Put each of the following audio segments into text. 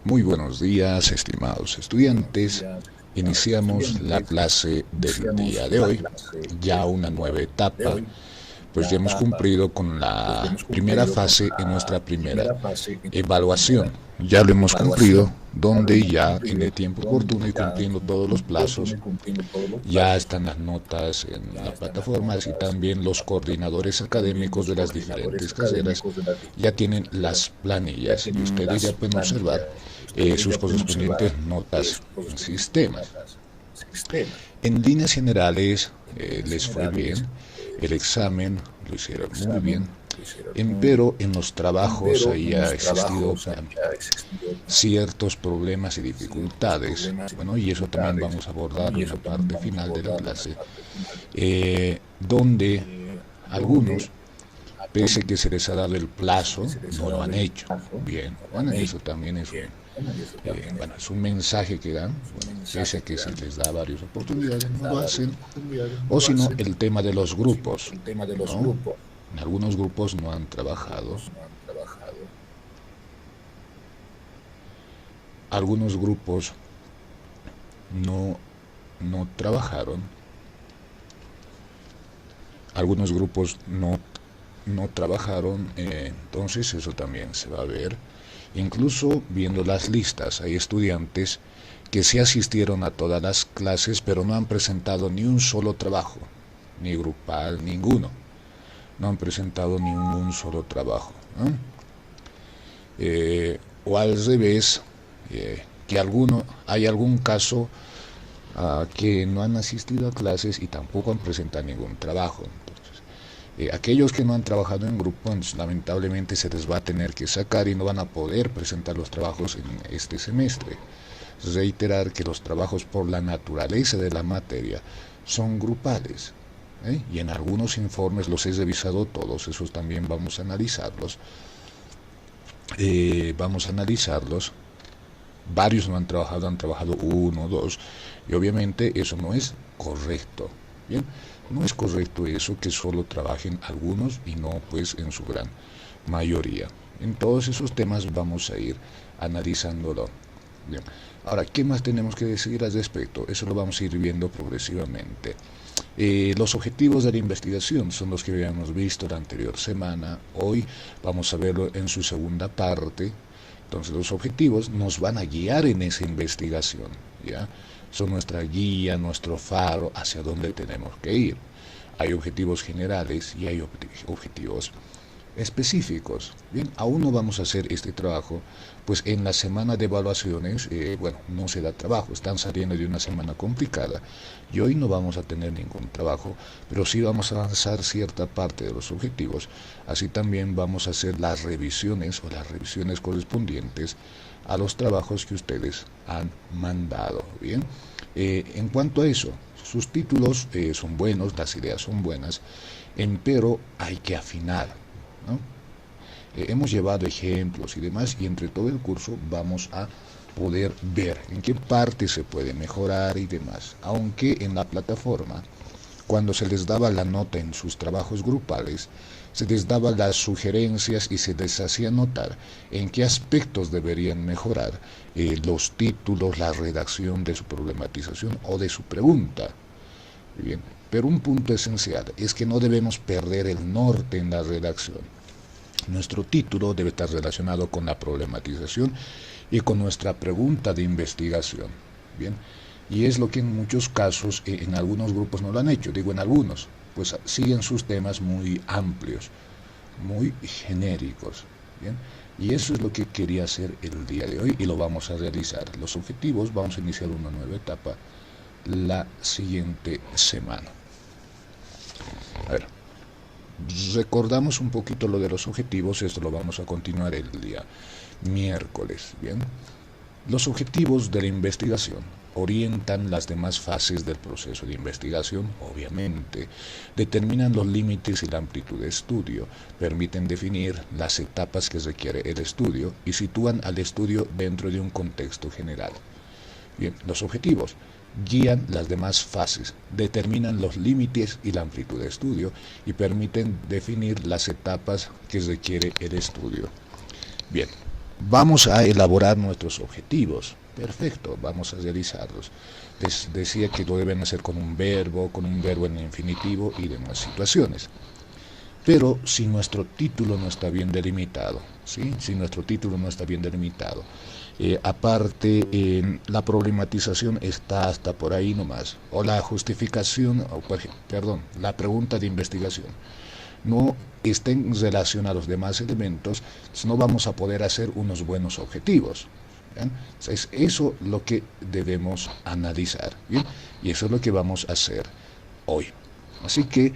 Muy buenos días, estimados estudiantes. Iniciamos la clase del día de hoy, ya una nueva etapa, pues ya hemos cumplido con la primera fase en nuestra primera evaluación. Ya lo hemos cumplido, donde ya en el tiempo oportuno y cumpliendo todos los plazos, ya están las notas en la plataforma, así también los coordinadores académicos de las diferentes carreras ya tienen las planillas y ustedes ya pueden observar sus correspondientes notas en sistema. En líneas generales les fue bien, el examen lo hicieron muy bien, pero en los trabajos ahí ha existido ciertos problemas y dificultades. Bueno, y eso también vamos a abordar en la parte final de la clase, donde algunos, pese que se les ha dado el plazo, no lo han hecho. Bien, bueno, eso también es es un mensaje que dan, bueno, pese a que se les da varias oportunidades, no lo hacen. O si no, el tema de los grupos, ¿no? En algunos grupos no han trabajado, algunos grupos no, no trabajaron, algunos grupos no trabajaron, entonces eso también se va a ver. Incluso viendo las listas, hay estudiantes que sí asistieron a todas las clases, pero no han presentado ni un solo trabajo, ni grupal, ninguno. No han presentado ningún solo trabajo, ¿no? O al revés, que hay algún caso que no han asistido a clases y tampoco han presentado ningún trabajo. Aquellos que no han trabajado en grupo, lamentablemente se les va a tener que sacar y no van a poder presentar los trabajos en este semestre. Reiterar que los trabajos, por la naturaleza de la materia, son grupales, y en algunos informes los he revisado todos, esos también vamos a analizarlos. Varios no han trabajado uno, dos, y obviamente eso no es correcto. Bien, no es correcto eso, que solo trabajen algunos y no pues en su gran mayoría. En todos esos temas vamos a ir analizándolo. Bien. Ahora, ¿qué más tenemos que decir al respecto? Eso lo vamos a ir viendo progresivamente. Los objetivos de la investigación son los que habíamos visto la anterior semana. Hoy vamos a verlo en su segunda parte. Entonces los objetivos nos van a guiar en esa investigación, ¿ya? Son nuestra guía, nuestro faro hacia dónde tenemos que ir. Hay objetivos generales y hay objetivos específicos. Bien, aún no vamos a hacer este trabajo, pues en la semana de evaluaciones, no se da trabajo, están saliendo de una semana complicada y hoy no vamos a tener ningún trabajo, pero sí vamos a avanzar cierta parte de los objetivos. Así también vamos a hacer las revisiones correspondientes a los trabajos que ustedes han mandado. Bien, en cuanto a eso, sus títulos son buenos, las ideas son buenas, pero hay que afinar, ¿no? Hemos llevado ejemplos y demás, y entre todo el curso vamos a poder ver en qué parte se puede mejorar y demás. Aunque en la plataforma, cuando se les daba la nota en sus trabajos grupales, se les daba las sugerencias y se les hacía notar en qué aspectos deberían mejorar los títulos, la redacción de su problematización o de su pregunta. Bien, pero un punto esencial es que no debemos perder el norte en la redacción. Nuestro título debe estar relacionado con la problematización y con nuestra pregunta de investigación. Bien, y es lo que en muchos casos, en algunos grupos no lo han hecho. Digo en algunos, pues siguen sus temas muy amplios, muy genéricos. Bien, y eso es lo que quería hacer el día de hoy y lo vamos a realizar. Los objetivos, vamos a iniciar una nueva etapa la siguiente semana. A ver, recordamos un poquito lo de los objetivos. Esto lo vamos a continuar el día miércoles. Bien, los objetivos de la investigación orientan las demás fases del proceso de investigación, obviamente, determinan los límites y la amplitud de estudio, permiten definir las etapas que requiere el estudio y sitúan al estudio dentro de un contexto general. Bien, los objetivos guían las demás fases, determinan los límites y la amplitud de estudio y permiten definir las etapas que requiere el estudio. Bien, Vamos a elaborar nuestros objetivos. Perfecto, vamos a realizarlos. Les decía que lo deben hacer con un verbo en infinitivo y demás situaciones. Pero si nuestro título no está bien delimitado, ¿sí? Si nuestro título no está bien delimitado, aparte la problematización está hasta por ahí nomás, o la justificación, perdón, la pregunta de investigación no estén en relación a los demás elementos, no vamos a poder hacer unos buenos objetivos. ¿Bien? Es eso lo que debemos analizar, ¿bien? Y eso es lo que vamos a hacer hoy. Así que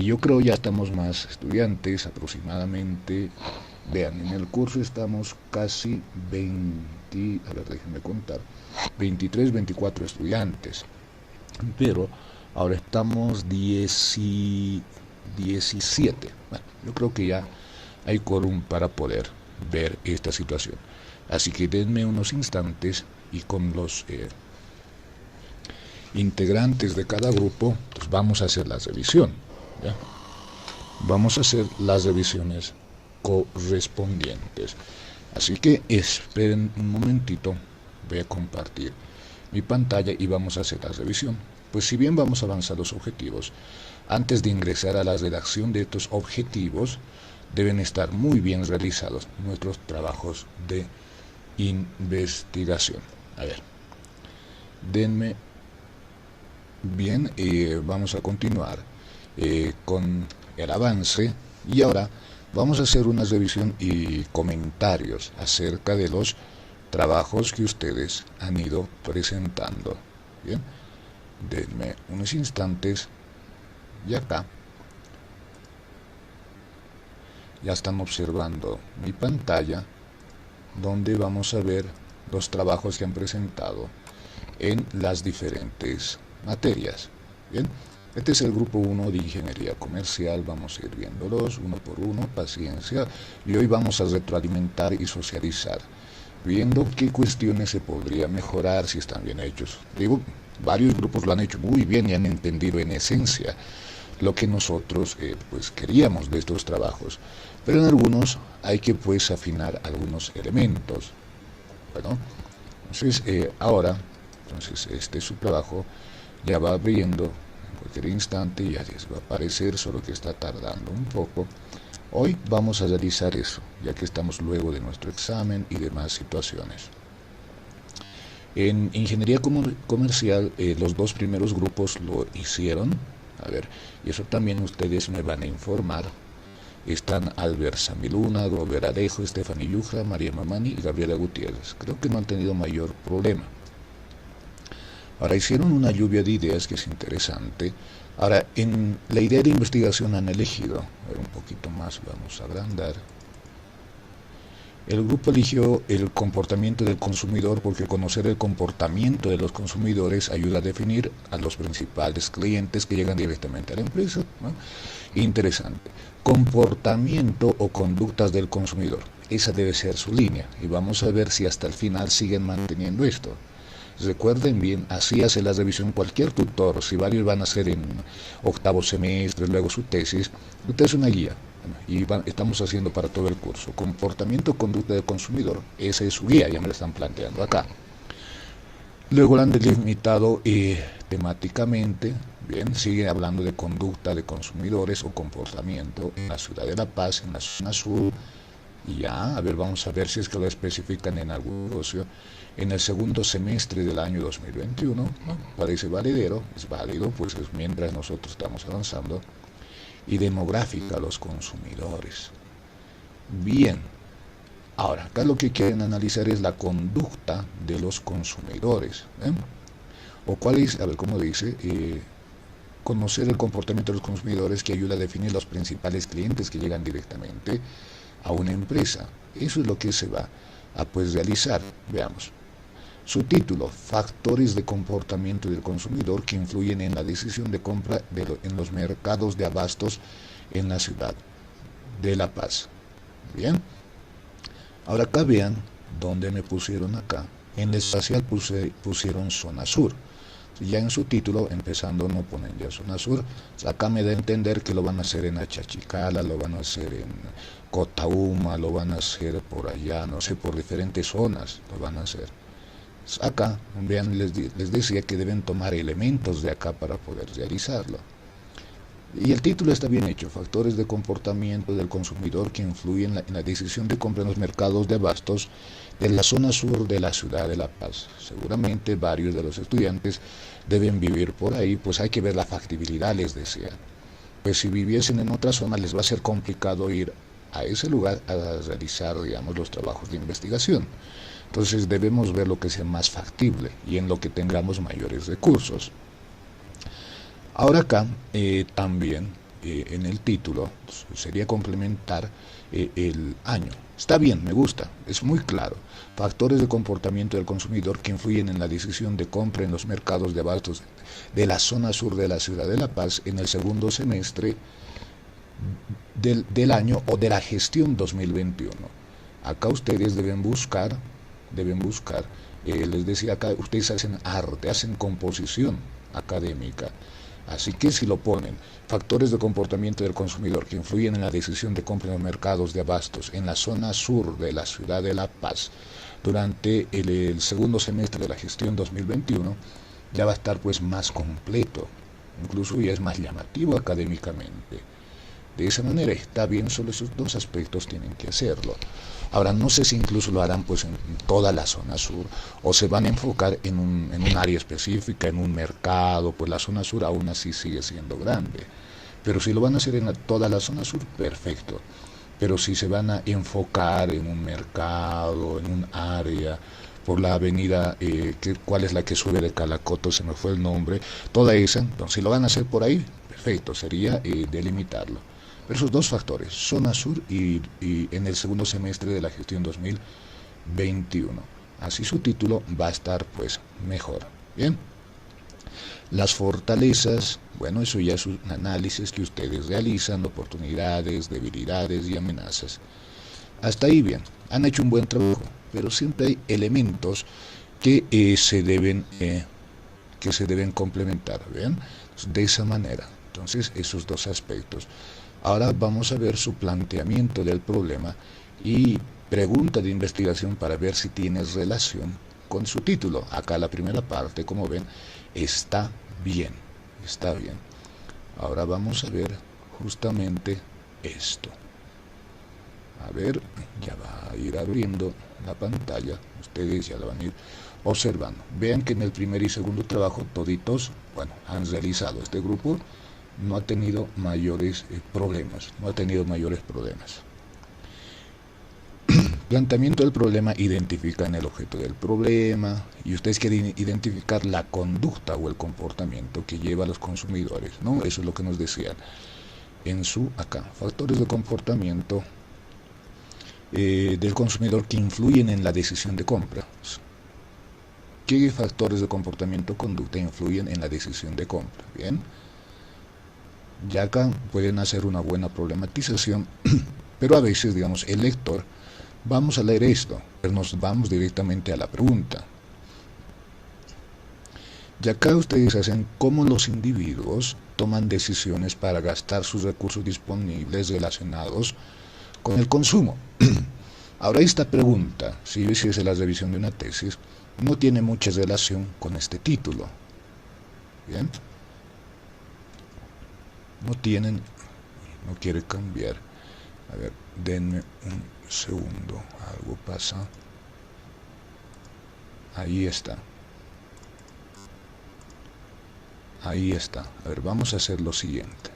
yo creo ya estamos más estudiantes, aproximadamente, vean, en el curso estamos casi 20, a ver, déjenme contar, 23, 24 estudiantes, pero ahora estamos 17. Bueno, yo creo que ya hay quórum para poder ver esta situación. Así que denme unos instantes y con los integrantes de cada grupo, pues vamos a hacer la revisión. ¿Ya? Vamos a hacer las revisiones correspondientes. Así que esperen un momentito, voy a compartir mi pantalla y vamos a hacer la revisión. Pues si bien vamos a avanzar los objetivos, antes de ingresar a la redacción de estos objetivos, deben estar muy bien realizados nuestros trabajos de investigación. A ver, denme bien, vamos a continuar con el avance y ahora vamos a hacer una revisión y comentarios acerca de los trabajos que ustedes han ido presentando. Bien, denme unos instantes y acá ya están observando mi pantalla donde vamos a ver los trabajos que han presentado en las diferentes materias. Bien, este es el grupo 1 de Ingeniería Comercial, vamos a ir viéndolos uno por uno, paciencia, y hoy vamos a retroalimentar y socializar, viendo qué cuestiones se podría mejorar si están bien hechos. Digo, varios grupos lo han hecho muy bien y han entendido en esencia lo que nosotros pues queríamos de estos trabajos, pero en algunos hay que pues afinar algunos elementos. Bueno, entonces ahora, este es su trabajo, ya va abriendo en cualquier instante, ya les va a aparecer, solo que está tardando un poco. Hoy vamos a realizar eso, ya que estamos luego de nuestro examen y demás situaciones. En Ingeniería Comercial, los dos primeros grupos lo hicieron. A ver, y eso también ustedes me van a informar. Están Albert Samiluna, Grover Arejo, Stephanie Yujra, María Mamani y Gabriela Gutiérrez. Creo que no han tenido mayor problema. Ahora hicieron una lluvia de ideas que es interesante. Ahora, en la idea de investigación han elegido, a ver un poquito más, vamos a agrandar. El grupo eligió el comportamiento del consumidor porque conocer el comportamiento de los consumidores ayuda a definir a los principales clientes que llegan directamente a la empresa, ¿no? Interesante. Comportamiento o conductas del consumidor. Esa debe ser su línea y vamos a ver si hasta el final siguen manteniendo esto. Recuerden bien, así hace la revisión cualquier tutor. Si varios van a hacer en octavo semestre, luego su tesis, usted es una guía. Y estamos haciendo para todo el curso. Comportamiento, conducta del consumidor. Esa es su guía, ya me lo están planteando acá. Luego lo han delimitado temáticamente. Bien, sigue hablando de conducta de consumidores o comportamiento en la ciudad de La Paz, en la zona sur. Y ya, a ver, vamos a ver si es que lo especifican en algún negocio. En el segundo semestre del año 2021, ¿no? Parece valedero, es válido, pues es mientras nosotros estamos avanzando. Y demográfica a los consumidores. Bien, ahora acá lo que quieren analizar es la conducta de los consumidores, o cuál es, a ver cómo dice, conocer el comportamiento de los consumidores que ayuda a definir los principales clientes que llegan directamente a una empresa. Eso es lo que se va a pues realizar. Veamos. Su título, factores de comportamiento del consumidor que influyen en la decisión de compra en los mercados de abastos en la ciudad de La Paz. Bien, ahora acá vean dónde me pusieron acá. En el espacial pusieron zona sur. Ya en su título, empezando, no ponen ya zona sur. Acá me da a entender que lo van a hacer en Achachicala, lo van a hacer en Cotauma, lo van a hacer por allá, no sé, por diferentes zonas lo van a hacer. Acá, vean, les decía que deben tomar elementos de acá para poder realizarlo. Y el título está bien hecho: factores de comportamiento del consumidor que influyen en la decisión de compra en los mercados de abastos de la zona sur de la ciudad de La Paz. Seguramente varios de los estudiantes deben vivir por ahí, pues hay que ver la factibilidad, les decía. Pues si viviesen en otra zona les va a ser complicado ir a ese lugar a realizar, digamos, los trabajos de investigación. Entonces debemos ver lo que sea más factible y en lo que tengamos mayores recursos. Ahora acá también en el título sería complementar el año. Está bien, me gusta, es muy claro. Factores de comportamiento del consumidor que influyen en la decisión de compra en los mercados de abastos de la zona sur de la ciudad de La Paz en el segundo semestre del año o de la gestión 2021. Acá ustedes deben buscar, les decía acá, ustedes hacen arte, hacen composición académica. Así que si lo ponen, factores de comportamiento del consumidor que influyen en la decisión de compra en los mercados de abastos en la zona sur de la ciudad de La Paz durante el segundo semestre de la gestión 2021, ya va a estar pues más completo, incluso ya es más llamativo académicamente. De esa manera está bien, solo esos dos aspectos tienen que hacerlo. Ahora, no sé si incluso lo harán pues en toda la zona sur o se van a enfocar en un área específica, en un mercado, pues la zona sur aún así sigue siendo grande. Pero si lo van a hacer en toda la zona sur, perfecto. Pero si se van a enfocar en un mercado, en un área, por la avenida, ¿cuál es la que sube de Calacoto? Se me fue el nombre. Toda esa, entonces si lo van a hacer por ahí, perfecto, sería delimitarlo. Pero esos dos factores, zona sur y en el segundo semestre de la gestión 2021. Así su título va a estar pues mejor. Bien. Las fortalezas, bueno, eso ya es un análisis que ustedes realizan, oportunidades, debilidades y amenazas. Hasta ahí bien, han hecho un buen trabajo, pero siempre hay elementos que se deben complementar, ¿bien? De esa manera. Entonces, esos dos aspectos. Ahora vamos a ver su planteamiento del problema y pregunta de investigación para ver si tiene relación con su título. Acá la primera parte, como ven, está bien, está bien. Ahora vamos a ver justamente esto. A ver, ya va a ir abriendo la pantalla, ustedes ya la van a ir observando. Vean que en el primer y segundo trabajo toditos, bueno, han realizado. Este grupo no ha tenido mayores problemas, Planteamiento del problema: identifican el objeto del problema y ustedes quieren identificar la conducta o el comportamiento que lleva a los consumidores, ¿no? Eso es lo que nos decían en su acá. Factores de comportamiento del consumidor que influyen en la decisión de compra. ¿Qué factores de comportamiento o conducta influyen en la decisión de compra? Bien. Ya acá pueden hacer una buena problematización, pero a veces, digamos, el lector, vamos a leer esto, pero nos vamos directamente a la pregunta. Y acá ustedes hacen cómo los individuos toman decisiones para gastar sus recursos disponibles relacionados con el consumo. Ahora esta pregunta, si hiciese la revisión de una tesis, no tiene mucha relación con este título. Bien. No quiere cambiar. A ver, denme un segundo, algo pasa. Ahí está. Ahí está. A ver, vamos a hacer lo siguiente.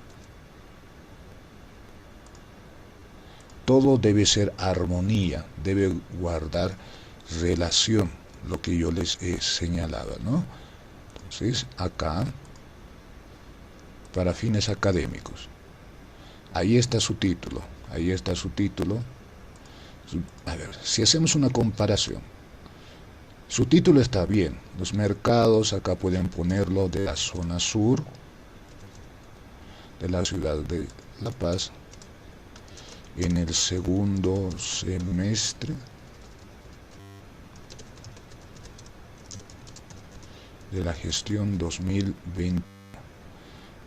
Todo debe ser armonía, debe guardar relación, lo que yo les he señalado, ¿no? Entonces, acá, para fines académicos, ahí está su título, A ver, si hacemos una comparación, su título está bien, los mercados, acá pueden ponerlo de la zona sur de la ciudad de La Paz, en el segundo semestre de la gestión 2020.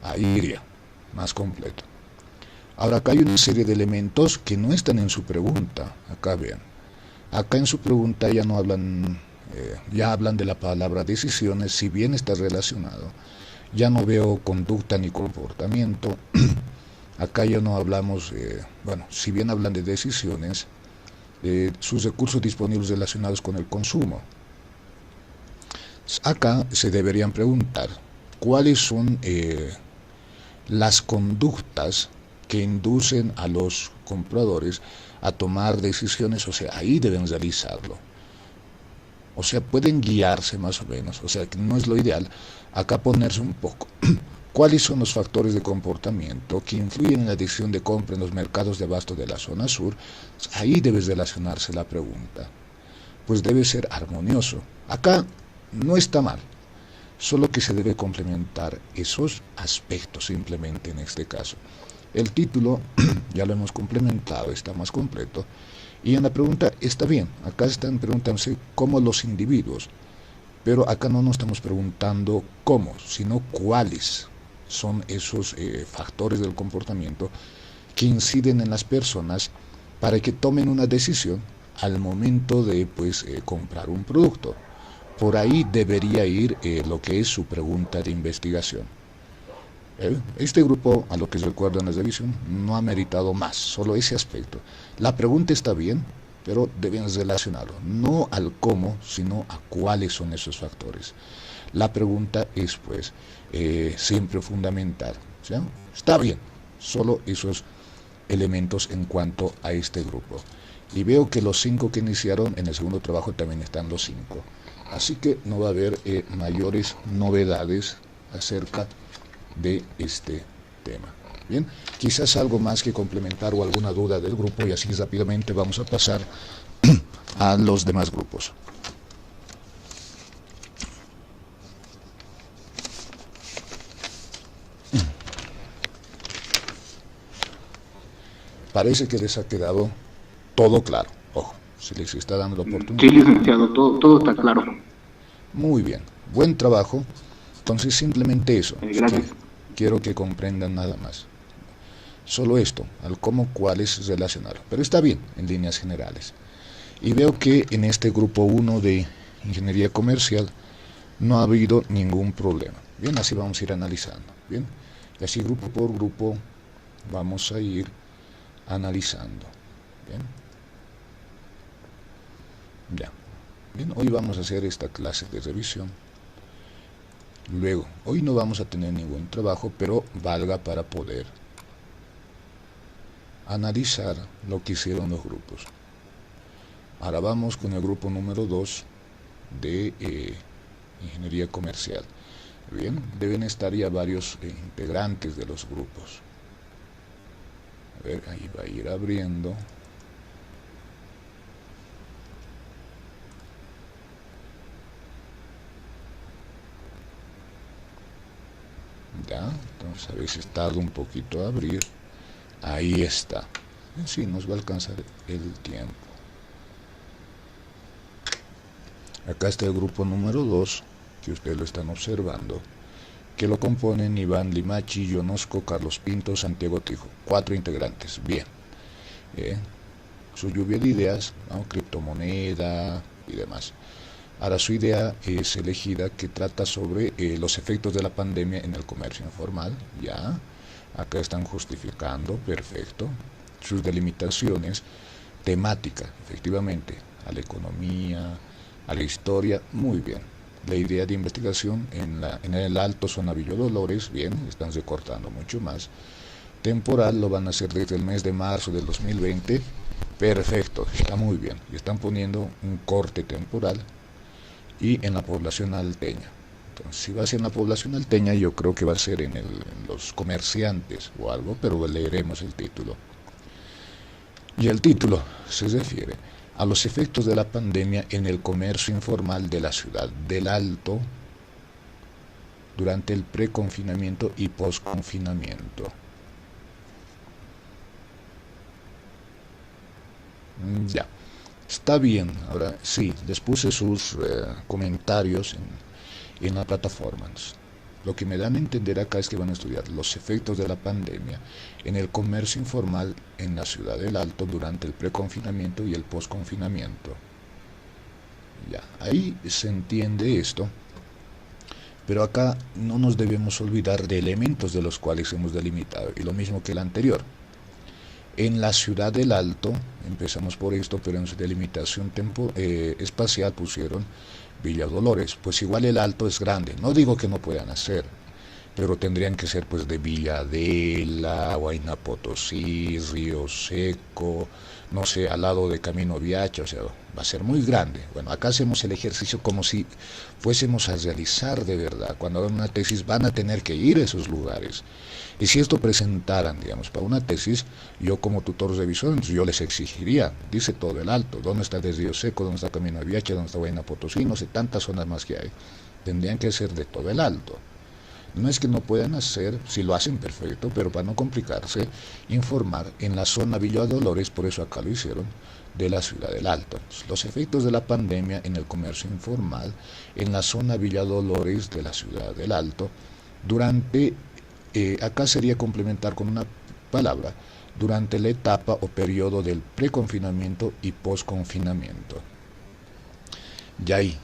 Ahí iría, más completo. Ahora acá hay una serie de elementos que no están en su pregunta. Acá vean. Acá en su pregunta ya no hablan, ya hablan de la palabra decisiones, si bien está relacionado. Ya no veo conducta ni comportamiento. Acá ya no hablamos, bueno, si bien hablan de decisiones, sus recursos disponibles relacionados con el consumo. Acá se deberían preguntar cuáles son las conductas que inducen a los compradores a tomar decisiones, o sea, ahí deben realizarlo. O sea, pueden guiarse más o menos, o sea, que no es lo ideal, acá ponerse un poco. ¿Cuáles son los factores de comportamiento que influyen en la decisión de compra en los mercados de abasto de la zona sur? Ahí debe relacionarse la pregunta. Pues debe ser armonioso. Acá no está mal, solo que se debe complementar esos aspectos simplemente en este caso. El título ya lo hemos complementado, está más completo. Y en la pregunta está bien, acá están preguntándose cómo los individuos, pero acá no nos estamos preguntando cómo, sino cuáles son esos factores del comportamiento que inciden en las personas para que tomen una decisión al momento de comprar un producto. Por ahí debería ir lo que es su pregunta de investigación. Este grupo, a lo que recuerdo en la revisión, no ha meritado más, solo ese aspecto. La pregunta está bien, pero deben relacionarlo, no al cómo, sino a cuáles son esos factores. La pregunta es, siempre fundamental. ¿Sí? Está bien, solo esos elementos en cuanto a este grupo. Y veo que los 5 que iniciaron en el segundo trabajo también están los 5. Así que no va a haber mayores novedades acerca de este tema. Bien, quizás algo más que complementar o alguna duda del grupo y así rápidamente vamos a pasar a los demás grupos. Parece que les ha quedado todo claro. Ojo, se les está dando la oportunidad. Sí, licenciado, todo está claro. Muy bien, buen trabajo. Entonces simplemente eso. Gracias. Quiero que comprendan nada más. Solo esto, al cómo, cuáles relacionar. Pero está bien, en líneas generales. Y veo que en este grupo 1 de Ingeniería Comercial no ha habido ningún problema. Bien, así vamos a ir analizando. Bien, y así grupo por grupo vamos a ir analizando. Bien. Ya. Bien, hoy vamos a hacer esta clase de revisión. Luego, hoy no vamos a tener ningún trabajo, pero valga para poder analizar lo que hicieron los grupos. Ahora vamos con el grupo número 2 de Ingeniería Comercial. Bien, deben estar ya varios integrantes de los grupos. A ver, ahí va a ir abriendo. Ya, entonces a veces tarda un poquito a abrir. Ahí está. Sí, nos va a alcanzar el tiempo. Acá está el grupo número 2, que ustedes lo están observando, que lo componen Iván Limachi, Yonosco, Carlos Pinto, Santiago Tijo. 4 integrantes. Bien. Su lluvia de ideas, ¿no? Criptomoneda y demás. Ahora su idea es elegida que trata sobre los efectos de la pandemia en el comercio informal. Ya, acá están justificando, perfecto. Sus delimitaciones, temática, efectivamente, a la economía, a la historia, muy bien. La idea de investigación en el Alto Zona Villa Dolores, bien, están recortando mucho más. Temporal lo van a hacer desde el mes de marzo del 2020, perfecto, está muy bien. Y están poniendo un corte temporal. Y en la población alteña. Entonces, si va a ser en la población alteña, yo creo que va a ser en los comerciantes o algo, pero leeremos el título. Y el título se refiere a los efectos de la pandemia en el comercio informal de la ciudad del Alto durante el preconfinamiento y posconfinamiento. Ya. Está bien, ahora sí, les puse sus comentarios en la plataforma. Lo que me dan a entender acá es que van a estudiar los efectos de la pandemia en el comercio informal en la ciudad del Alto durante el preconfinamiento y el posconfinamiento. Ya, ahí se entiende esto, pero acá no nos debemos olvidar de elementos de los cuales hemos delimitado, y lo mismo que el anterior. En la ciudad del Alto, empezamos por esto, pero en su delimitación espacial pusieron Villa Dolores, pues igual el Alto es grande, no digo que no puedan hacer, pero tendrían que ser pues de Villa Adela, Huayna Potosí, Río Seco, no sé, al lado de Camino Viacha, o sea, va a ser muy grande. Bueno, acá hacemos el ejercicio como si fuésemos a realizar de verdad. Cuando hagan una tesis van a tener que ir a esos lugares. Y si esto presentaran, digamos, para una tesis, yo como tutor revisor, entonces yo les exigiría, dice todo el Alto, ¿dónde está el Río Seco, dónde está Camino Viacha, dónde está Huayna Potosí, no sé, tantas zonas más que hay? Tendrían que ser de todo el Alto. No es que no puedan hacer, si lo hacen perfecto, pero para no complicarse, informar en la zona Villa Dolores, por eso acá lo hicieron, de la ciudad del Alto. Los efectos de la pandemia en el comercio informal en la zona Villa Dolores de la ciudad del Alto, durante, acá sería complementar con una palabra, durante la etapa o periodo del preconfinamiento y posconfinamiento. Y ahí,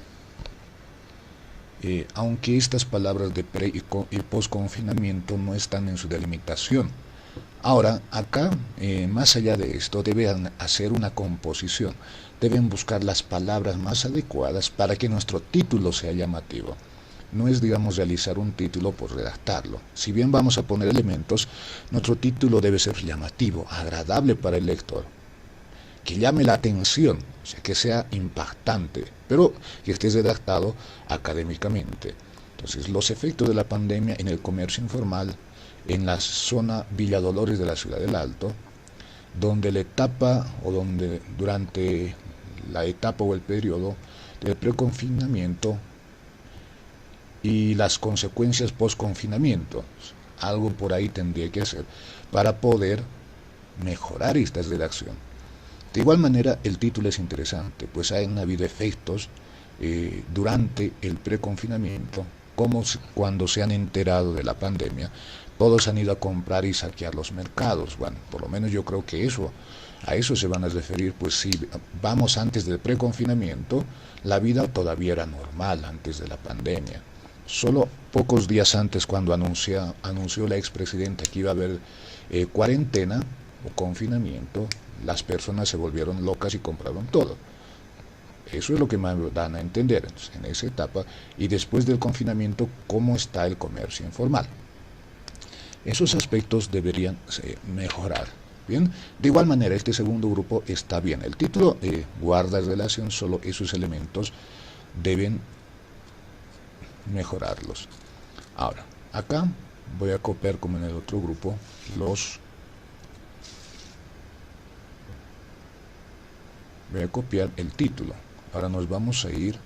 aunque estas palabras de pre y post-confinamiento no están en su delimitación. Ahora, acá, más allá de esto, deben hacer una composición, deben buscar las palabras más adecuadas para que nuestro título sea llamativo. No es, digamos, realizar un título por redactarlo. Si bien vamos a poner elementos, nuestro título debe ser llamativo, agradable para el lector, que llame la atención, o sea, que sea impactante, pero que esté redactado académicamente. Entonces, los efectos de la pandemia en el comercio informal en la zona Villa Dolores de la ciudad del Alto, donde la etapa o donde durante la etapa o el periodo del preconfinamiento y las consecuencias post-confinamiento, algo por ahí tendría que hacer para poder mejorar esta redacción. De igual manera, el título es interesante, pues han habido efectos durante el preconfinamiento, como cuando se han enterado de la pandemia, todos han ido a comprar y saquear los mercados. Bueno, por lo menos yo creo que a eso se van a referir, pues si vamos antes del preconfinamiento, la vida todavía era normal antes de la pandemia. Solo pocos días antes, cuando anunció la expresidenta que iba a haber cuarentena o confinamiento, las personas se volvieron locas y compraron todo. Eso es lo que me dan a entender. Entonces, en esa etapa y después del confinamiento, ¿cómo está el comercio informal? Esos aspectos deberían mejorar. Bien, de igual manera, este segundo grupo está bien. El título guarda relación, solo esos elementos deben mejorarlos. Ahora, acá voy a copiar, como en el otro grupo, voy a copiar el título. Ahora nos vamos a ir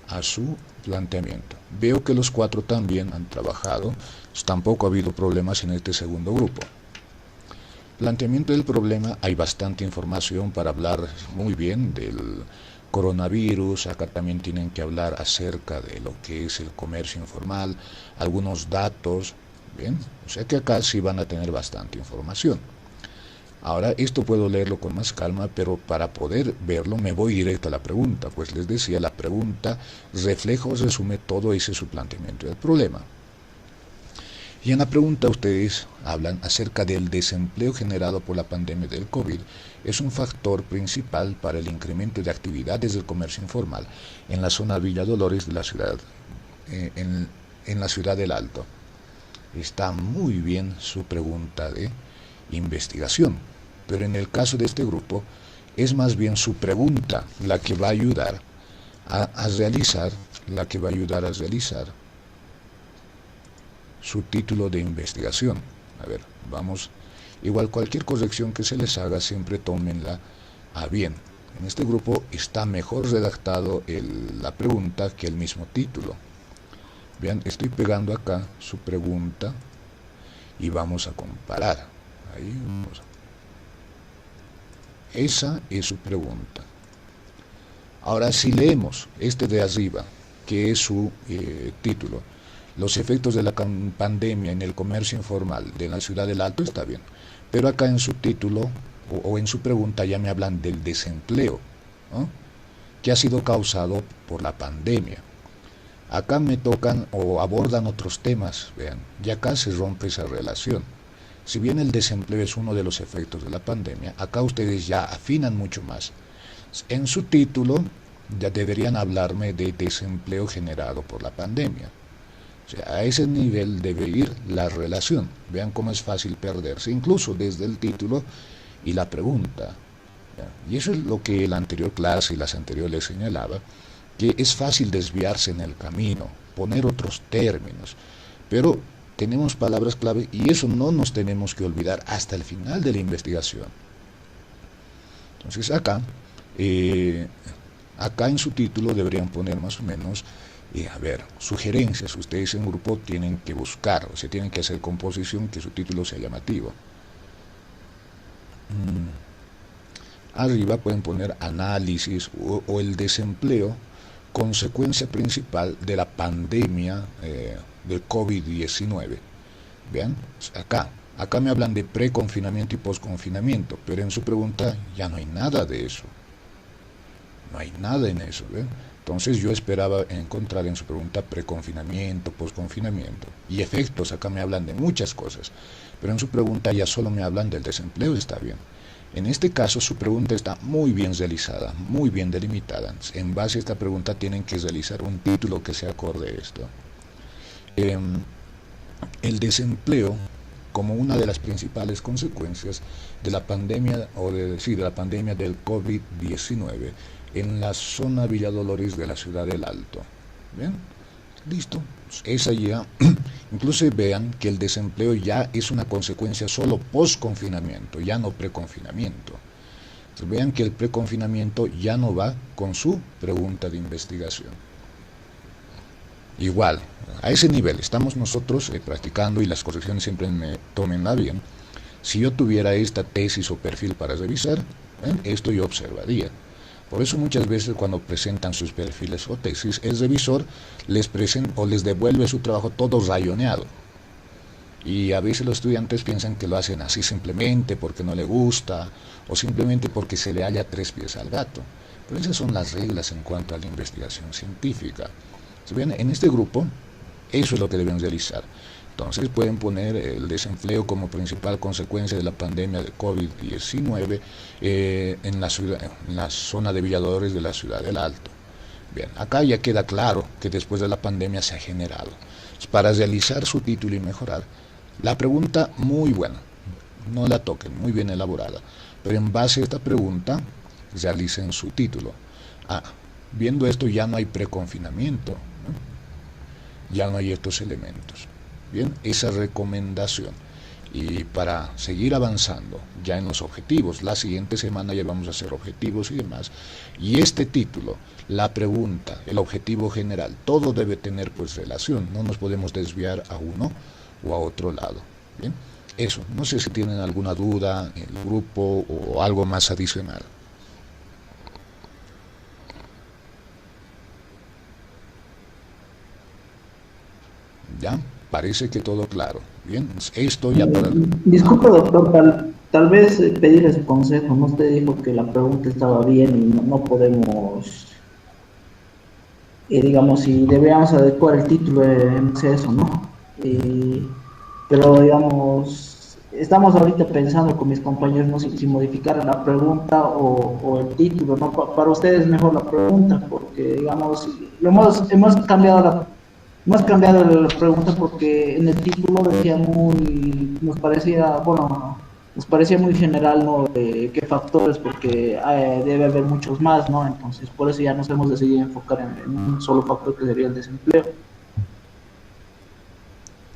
a su planteamiento. Veo que los cuatro también han trabajado, tampoco ha habido problemas en este segundo grupo. Planteamiento del problema, hay bastante información para hablar muy bien del coronavirus. Acá también tienen que hablar acerca de lo que es el comercio informal, algunos datos, bien, o sea que acá sí van a tener bastante información. Ahora, esto puedo leerlo con más calma, pero para poder verlo me voy directo a la pregunta, pues les decía, la pregunta refleja o resume todo ese su planteamiento del problema. Y en la pregunta ustedes hablan acerca del desempleo generado por la pandemia del COVID. Es un factor principal para el incremento de actividades del comercio informal en la zona Villa Dolores de la ciudad, en la ciudad del Alto. Está muy bien su pregunta de investigación, pero en el caso de este grupo es más bien su pregunta la que va a ayudar a realizar su título de investigación. A ver, vamos, igual cualquier corrección que se les haga siempre tómenla a bien. En este grupo está mejor redactado la pregunta que el mismo título. Vean, estoy pegando acá su pregunta y vamos a comparar. Ahí vamos. Esa es su pregunta. Ahora si leemos este de arriba, que es su título. Los efectos de la pandemia en el comercio informal de la ciudad del Alto está bien, pero acá en su título o en su pregunta ya me hablan del desempleo, ¿no?, que ha sido causado por la pandemia. Acá me tocan o abordan otros temas, vean, y acá se rompe esa relación. Si bien el desempleo es uno de los efectos de la pandemia, acá ustedes ya afinan mucho más. En su título ya deberían hablarme de desempleo generado por la pandemia. O sea, a ese nivel debe ir la relación. Vean cómo es fácil perderse, incluso desde el título y la pregunta. Y eso es lo que la anterior clase y las anteriores les señalaba, que es fácil desviarse en el camino, poner otros términos, pero tenemos palabras clave y eso no nos tenemos que olvidar hasta el final de la investigación. Entonces acá en su título deberían poner más o menos, a ver, sugerencias. Ustedes en grupo tienen que buscar, o sea, tienen que hacer composición, que su título sea llamativo. Arriba pueden poner análisis o el desempleo, consecuencia principal de la pandemia del COVID-19. Vean, acá me hablan de preconfinamiento y posconfinamiento, pero en su pregunta ya no hay nada de eso. No hay nada en eso, ¿ven? Entonces yo esperaba encontrar en su pregunta preconfinamiento, posconfinamiento y efectos. Acá me hablan de muchas cosas, pero en su pregunta ya solo me hablan del desempleo. Está bien. En este caso su pregunta está muy bien realizada, muy bien delimitada. En base a esta pregunta tienen que realizar un título que se acorde a esto. El desempleo como una de las principales consecuencias de la pandemia, de la pandemia del COVID-19 en la zona Villa Dolores de la ciudad del Alto. ¿Bien? Listo. Esa ya, incluso vean que el desempleo ya es una consecuencia solo post-confinamiento, ya no preconfinamiento. Vean que el preconfinamiento ya no va con su pregunta de investigación. Igual, a ese nivel estamos nosotros practicando, y las correcciones siempre me tómenla bien. Si yo tuviera esta tesis o perfil para revisar, esto yo observaría. Por eso muchas veces cuando presentan sus perfiles o tesis, el revisor les presenta o les devuelve su trabajo todo rayoneado. Y a veces los estudiantes piensan que lo hacen así simplemente porque no le gusta o simplemente porque se le halla tres pies al gato. Pero esas son las reglas en cuanto a la investigación científica. ¿Ven? En este grupo, eso es lo que deben realizar. Entonces pueden poner el desempleo como principal consecuencia de la pandemia de COVID-19 en la zona de Villa Dolores de la ciudad del Alto. Bien, acá ya queda claro que después de la pandemia se ha generado. Para realizar su título y mejorar, la pregunta muy buena, no la toquen, muy bien elaborada, pero en base a esta pregunta realicen su título. Viendo esto ya no hay preconfinamiento, ¿no? Ya no hay estos elementos. Bien, esa recomendación. Y para seguir avanzando ya en los objetivos, la siguiente semana ya vamos a hacer objetivos y demás. Y este título, la pregunta, el objetivo general, todo debe tener pues relación. No nos podemos desviar a uno o a otro lado. Bien, eso. No sé si tienen alguna duda en el grupo o algo más adicional. ¿Ya? Parece que todo claro. Bien, esto ya para... Disculpe, doctor, tal vez pedirle su consejo. No, usted dijo que la pregunta estaba bien y no podemos, digamos, si deberíamos adecuar el título en eso, ¿no? Pero, digamos, estamos ahorita pensando con mis compañeros, ¿no? Si modificar la pregunta o el título, ¿no? Para ustedes es mejor la pregunta, porque, digamos, hemos cambiado Hemos cambiado la pregunta porque en el título decía nos parecía muy general, ¿no? ¿Qué factores? Porque debe haber muchos más, ¿no? Entonces, por eso ya nos hemos decidido enfocar en un solo factor que sería el desempleo.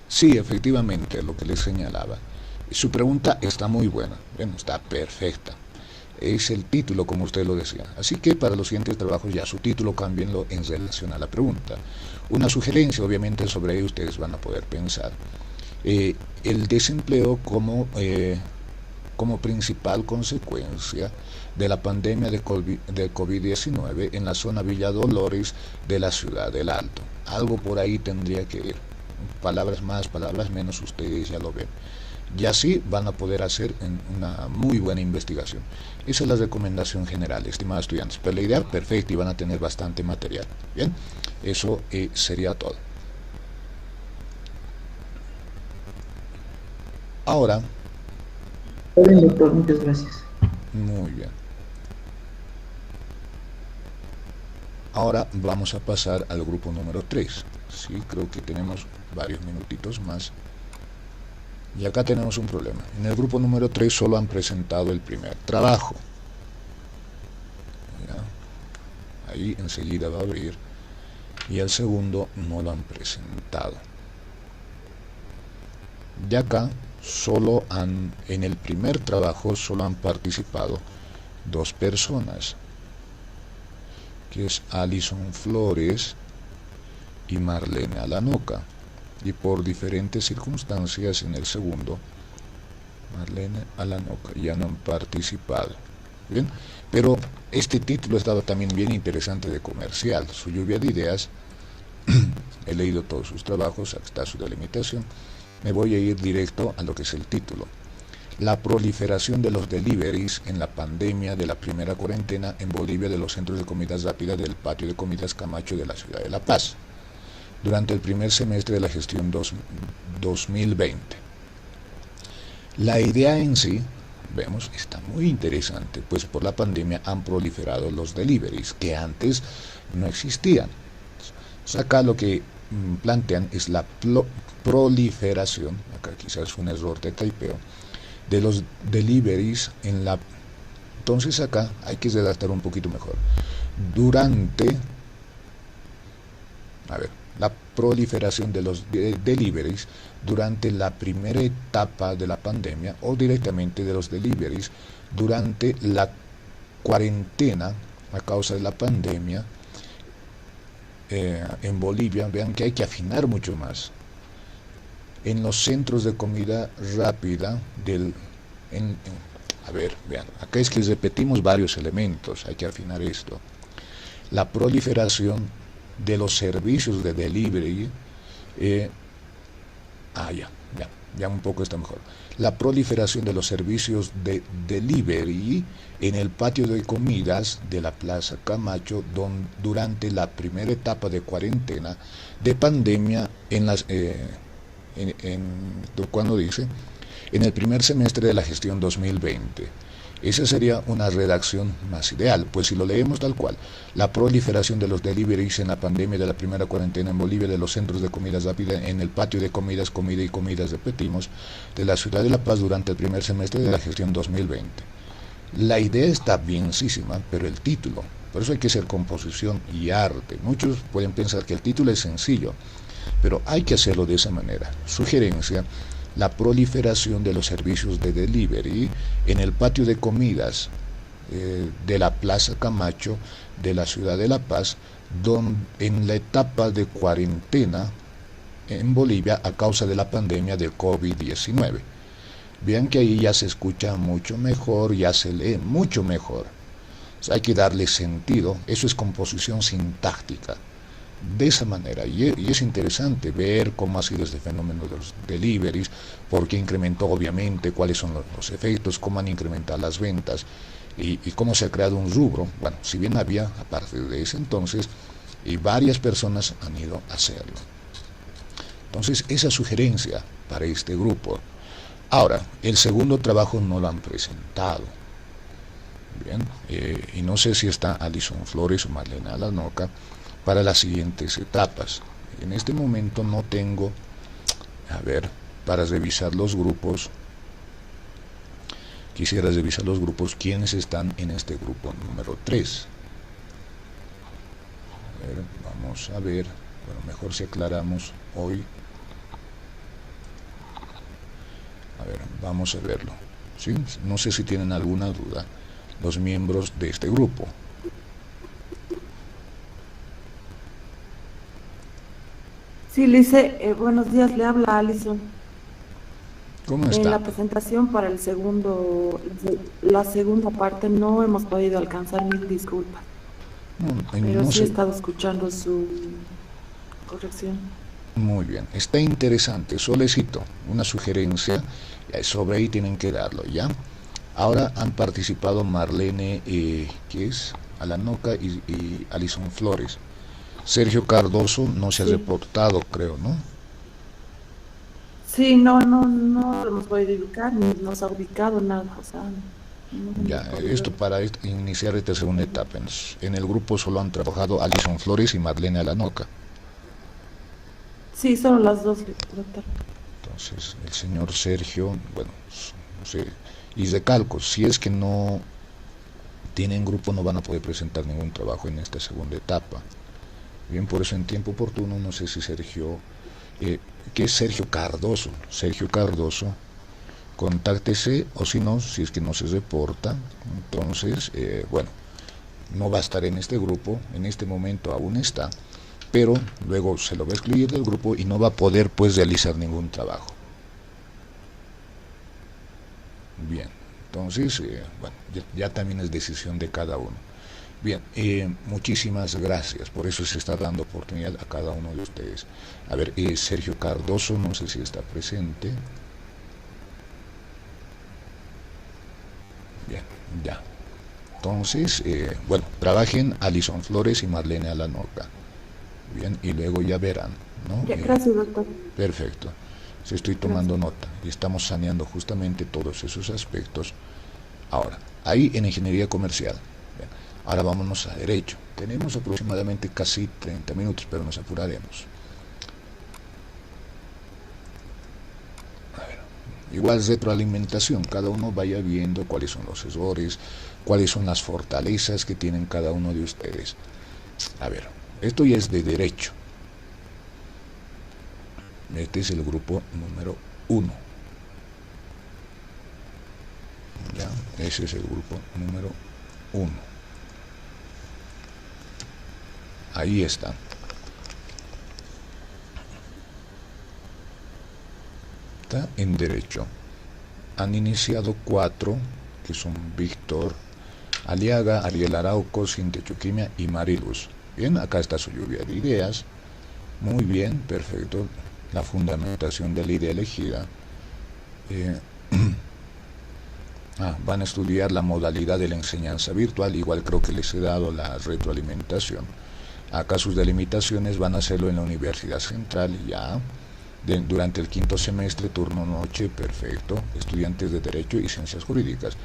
Sí, efectivamente, lo que les señalaba. Su pregunta está muy buena, bueno, está perfecta. Es el título, como usted lo decía. Así que para los siguientes trabajos ya su título cámbienlo en relación a la pregunta. Una sugerencia, obviamente, sobre ello ustedes van a poder pensar. El desempleo como principal consecuencia de la pandemia de COVID-19 en la zona Villa Dolores de la ciudad del Alto. Algo por ahí tendría que ir. Palabras más, palabras menos, ustedes ya lo ven. Y así van a poder hacer una muy buena investigación. Esa es la recomendación general, estimados estudiantes. Pero la idea perfecta y van a tener bastante material. Bien, eso sería todo. Ahora. Está bien, doctor, muchas gracias. Muy bien. Ahora vamos a pasar al grupo número 3. Sí, creo que tenemos varios minutitos más. Y acá tenemos un problema. En el grupo número 3 solo han presentado el primer trabajo. ¿Ya? Ahí enseguida va a abrir. Y el segundo no lo han presentado. Y acá en el primer trabajo solo han participado 2 personas, que es Alison Flores y Marlene Alanoca. Y por diferentes circunstancias en el segundo, Marlene Alanoca ya no han participado. Bien, pero este título estaba también bien interesante de comercial, su lluvia de ideas. He leído todos sus trabajos, hasta su delimitación. Me voy a ir directo a lo que es el título. La proliferación de los deliveries en la pandemia de la primera cuarentena en Bolivia de los centros de comidas rápidas del patio de comidas Camacho de la ciudad de La Paz, durante el primer semestre de la gestión 2020. La idea en sí, vemos, está muy interesante, pues por la pandemia han proliferado los deliveries, que antes no existían. Acá lo que plantean es la proliferación, acá quizás fue un error de typeo, de los deliveries en la... Entonces acá hay que redactar un poquito mejor. La proliferación de los deliveries durante la primera etapa de la pandemia, o directamente de los deliveries durante la cuarentena a causa de la pandemia en Bolivia. Vean que hay que afinar mucho más. En los centros de comida rápida vean, acá es que repetimos varios elementos, hay que afinar esto. La proliferación de los servicios de delivery, ya un poco está mejor. La proliferación de los servicios de delivery en el patio de comidas de la Plaza Camacho durante la primera etapa de cuarentena de pandemia cuando dice en el primer semestre de la gestión 2020. Esa sería una redacción más ideal, pues si lo leemos tal cual: la proliferación de los deliveries en la pandemia de la primera cuarentena en Bolivia de los centros de comidas rápidas en el patio de comidas, comida y comidas, repetimos, de la ciudad de La Paz durante el primer semestre de la gestión 2020. La idea está bienísima, pero el título, por eso hay que hacer composición y arte. Muchos pueden pensar que el título es sencillo, pero hay que hacerlo de esa manera. Sugerencia: la proliferación de los servicios de delivery en el patio de comidas de la Plaza Camacho de la ciudad de La Paz, en la etapa de cuarentena en Bolivia a causa de la pandemia de COVID-19. Vean que ahí ya se escucha mucho mejor, ya se lee mucho mejor. O sea, hay que darle sentido. Eso es composición sintáctica. De esa manera, y es interesante ver cómo ha sido este fenómeno de los deliveries, por qué incrementó, obviamente, cuáles son los efectos, cómo han incrementado las ventas y cómo se ha creado un rubro. Bueno, si bien había, a partir de ese entonces, y varias personas han ido a hacerlo. Entonces, esa sugerencia para este grupo. Ahora, el segundo trabajo no lo han presentado. Bien, y no sé si está Alison Flores o Marlene Alanoca para las siguientes etapas. En este momento no tengo, para revisar los grupos, quisiera revisar los grupos, quiénes están en este grupo número 3. Vamos a ver, bueno, mejor si aclaramos hoy. Vamos a verlo. ¿Sí? No sé si tienen alguna duda los miembros de este grupo. Sí, Lice, buenos días, le habla Alison. ¿Cómo En está? la presentación para el segundo, la segunda parte no hemos podido alcanzar, mil disculpas, No, pero no sí he sé. estado escuchando su corrección. Muy bien, está interesante. Solicito una sugerencia, sobre ahí tienen que darlo, ¿ya? Ahora han participado Marlene, ¿qué es? Alanoca y Alison Flores. Sergio Cardoso no se ha Sí, reportado, creo, ¿no? sí, no lo hemos podido ubicar, ni nos ha ubicado nada, o sea, no hemos Ya, esto podido. para iniciar esta segunda etapa. En el grupo solo han trabajado Alison Flores y Marlene Alanoca. Sí, solo las dos, doctor. Entonces, el señor Sergio, bueno, no sé, y recalco, si es que no tienen grupo no van a poder presentar ningún trabajo en esta segunda etapa. Bien, por eso en tiempo oportuno, no sé si Sergio, que es Sergio Cardoso, contáctese, o si no, si es que no se reporta, entonces, bueno, no va a estar en este grupo, en este momento aún está, pero luego se lo va a excluir del grupo y no va a poder pues realizar ningún trabajo. Bien, entonces, bueno, ya también es decisión de cada uno. Bien, muchísimas gracias, por eso se está dando oportunidad a cada uno de ustedes. A ver, Sergio Cardoso, no sé si está presente. Bien, ya. Entonces, bueno, trabajen Alison Flores y Marlene Alanoca. Bien, y luego ya verán, ¿no? Ya, gracias, doctor. Perfecto. Si estoy tomando Gracias. nota y estamos saneando justamente todos esos aspectos. Ahora, ahí en ingeniería comercial. Bien, ahora vámonos a derecho. Tenemos aproximadamente casi 30 minutos, pero nos apuraremos. A ver, igual retroalimentación, cada uno vaya viendo cuáles son los errores, cuáles son las fortalezas que tienen cada uno de ustedes. A ver, esto ya es de derecho. Este es el grupo número 1. ¿Ya? Ese es el grupo número 1. Ahí está. Está en derecho. Han iniciado 4, que son Víctor Aliaga, Ariel Arauco, Cintia Chuquimia y Mariluz. Bien, acá está su lluvia de ideas. Muy bien, perfecto. La fundamentación de la idea elegida. Eh, van a estudiar la modalidad de la enseñanza virtual, igual creo que les he dado la retroalimentación. Acá sus delimitaciones van a hacerlo en la Universidad Central, ya. Durante el quinto semestre, turno noche, perfecto. Estudiantes de Derecho y Ciencias Jurídicas.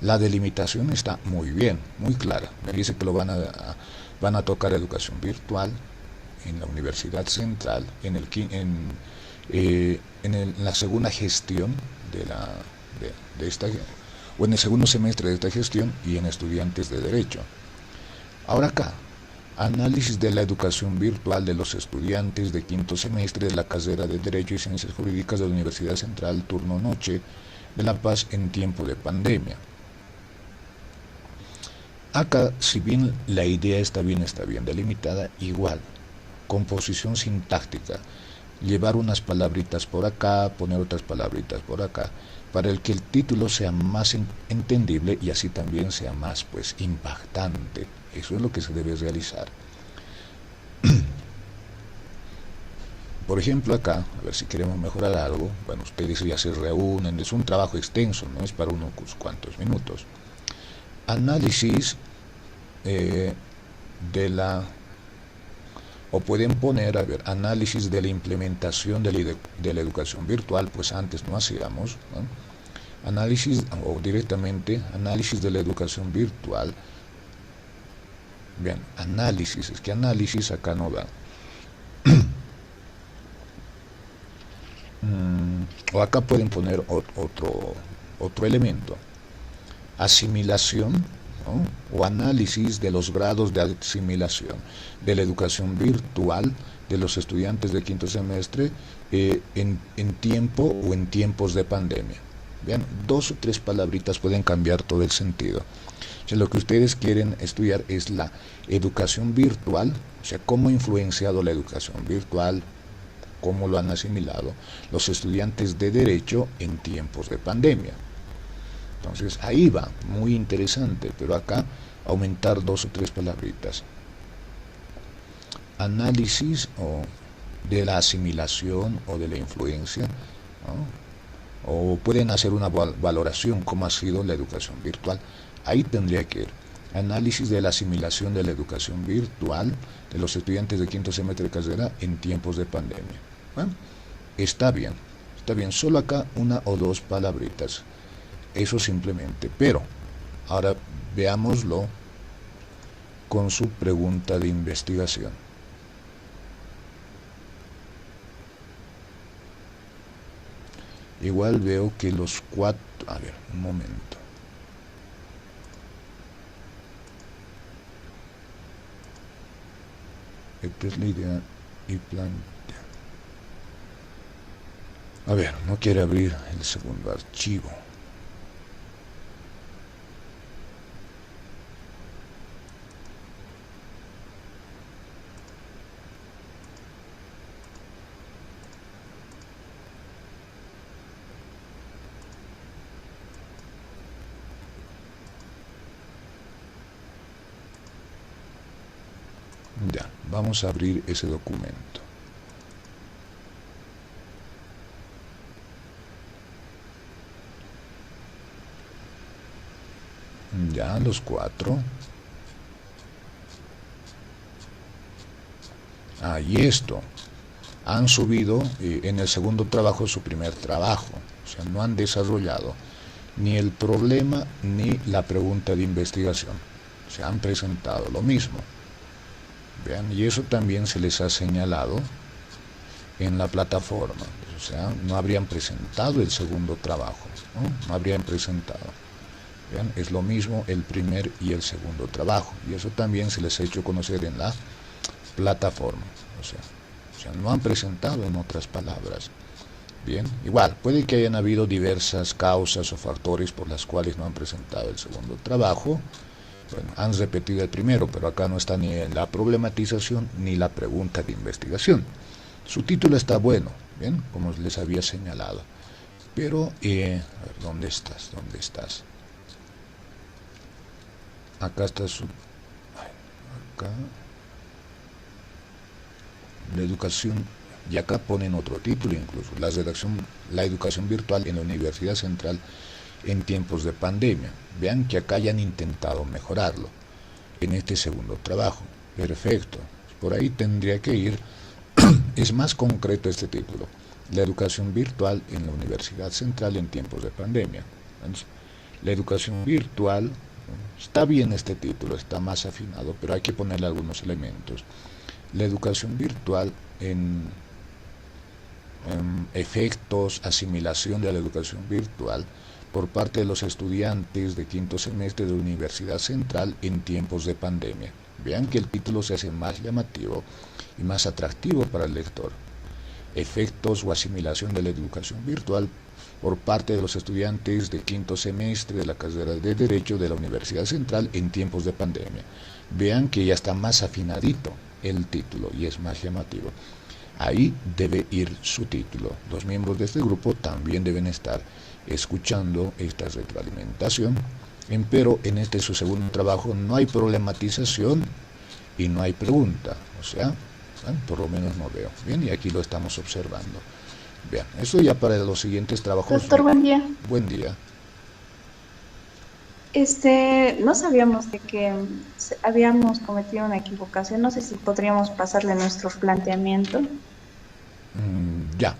La delimitación está muy bien, muy clara. Me dice que van a tocar educación virtual en la Universidad Central, en la segunda gestión de esta, o en el segundo semestre de esta gestión y en estudiantes de Derecho. Ahora acá, análisis de la educación virtual de los estudiantes de quinto semestre de la carrera de Derecho y Ciencias Jurídicas de la Universidad Central, turno noche, de La Paz en tiempo de pandemia. Acá, si bien la idea está bien delimitada, igual, composición sintáctica, llevar unas palabritas por acá, poner otras palabritas por acá, para que el título sea más entendible y así también sea más pues impactante. Eso es lo que se debe realizar. Por ejemplo acá, a ver si queremos mejorar algo, bueno, ustedes ya se reúnen, es un trabajo extenso, no es para unos cuantos minutos. Análisis de la, o pueden poner, a ver, análisis de la implementación de la educación virtual, pues antes no hacíamos, ¿no? Análisis, o directamente, análisis de la educación virtual. Bien, análisis, es que análisis acá no da. O acá pueden poner otro elemento. Asimilación, ¿no? O análisis de los grados de asimilación de la educación virtual de los estudiantes de quinto semestre en tiempo o en tiempos de pandemia. Vean, 2 o 3 palabritas pueden cambiar todo el sentido. O sea, lo que ustedes quieren estudiar es la educación virtual, o sea, cómo ha influenciado la educación virtual cómo lo han asimilado los estudiantes de Derecho en tiempos de pandemia. Entonces ahí va, muy interesante, pero acá aumentar 2 o 3 palabritas. Análisis de la asimilación o de la influencia, ¿no? O pueden hacer una valoración cómo ha sido la educación virtual. Ahí tendría que ir. Análisis de la asimilación de la educación virtual de los estudiantes de quinto semestre de carrera en tiempos de pandemia. Bueno, está bien, solo acá 1 o 2 palabritas. Eso simplemente, pero ahora veámoslo con su pregunta de investigación. Igual veo que los 4... A ver, un momento. Esta es la idea y plantea. A ver, no quiere abrir el segundo archivo. Ya, vamos a abrir ese documento. Ya, los 4. Y esto. Han subido en el segundo trabajo su primer trabajo. O sea, no han desarrollado ni el problema ni la pregunta de investigación. Se han presentado lo mismo. Vean, y eso también se les ha señalado en la plataforma. O sea, no habrían presentado el segundo trabajo, no habrían presentado. Vean, es lo mismo el primer y el segundo trabajo. Y eso también se les ha hecho conocer en la plataforma. O sea, no han presentado, en otras palabras. Bien, igual, puede que hayan habido diversas causas o factores por las cuales no han presentado el segundo trabajo. Bueno, han repetido el primero, pero acá no está ni la problematización ni la pregunta de investigación. Su título está bueno, bien, como les había señalado. Pero, a ver, ¿dónde estás? ¿Dónde estás? Acá está su... Acá... La educación, y acá ponen otro título incluso, la educación virtual en la Universidad Central en tiempos de pandemia. Vean que acá ya han intentado mejorarlo en este segundo trabajo. Perfecto, por ahí tendría que ir. Es más concreto este título, la educación virtual en la Universidad Central en tiempos de pandemia. Entonces, la educación virtual, está bien este título, está más afinado, pero hay que ponerle algunos elementos. La educación virtual en efectos, asimilación de la educación virtual por parte de los estudiantes de quinto semestre de la Universidad Central en tiempos de pandemia. Vean que el título se hace más llamativo y más atractivo para el lector. Efectos o asimilación de la educación virtual por parte de los estudiantes de quinto semestre de la carrera de Derecho de la Universidad Central en tiempos de pandemia. Vean que ya está más afinadito el título y es más llamativo. Ahí debe ir su título. Los miembros de este grupo también deben estar escuchando esta retroalimentación, pero en este su segundo trabajo no hay problematización y no hay pregunta, o sea, por lo menos no veo. Bien, y aquí lo estamos observando. Bien, eso ya para los siguientes trabajos. Doctor, buen día. Buen día. No sabíamos de que habíamos cometido una equivocación. No sé si podríamos pasarle nuestro planteamiento. Ya,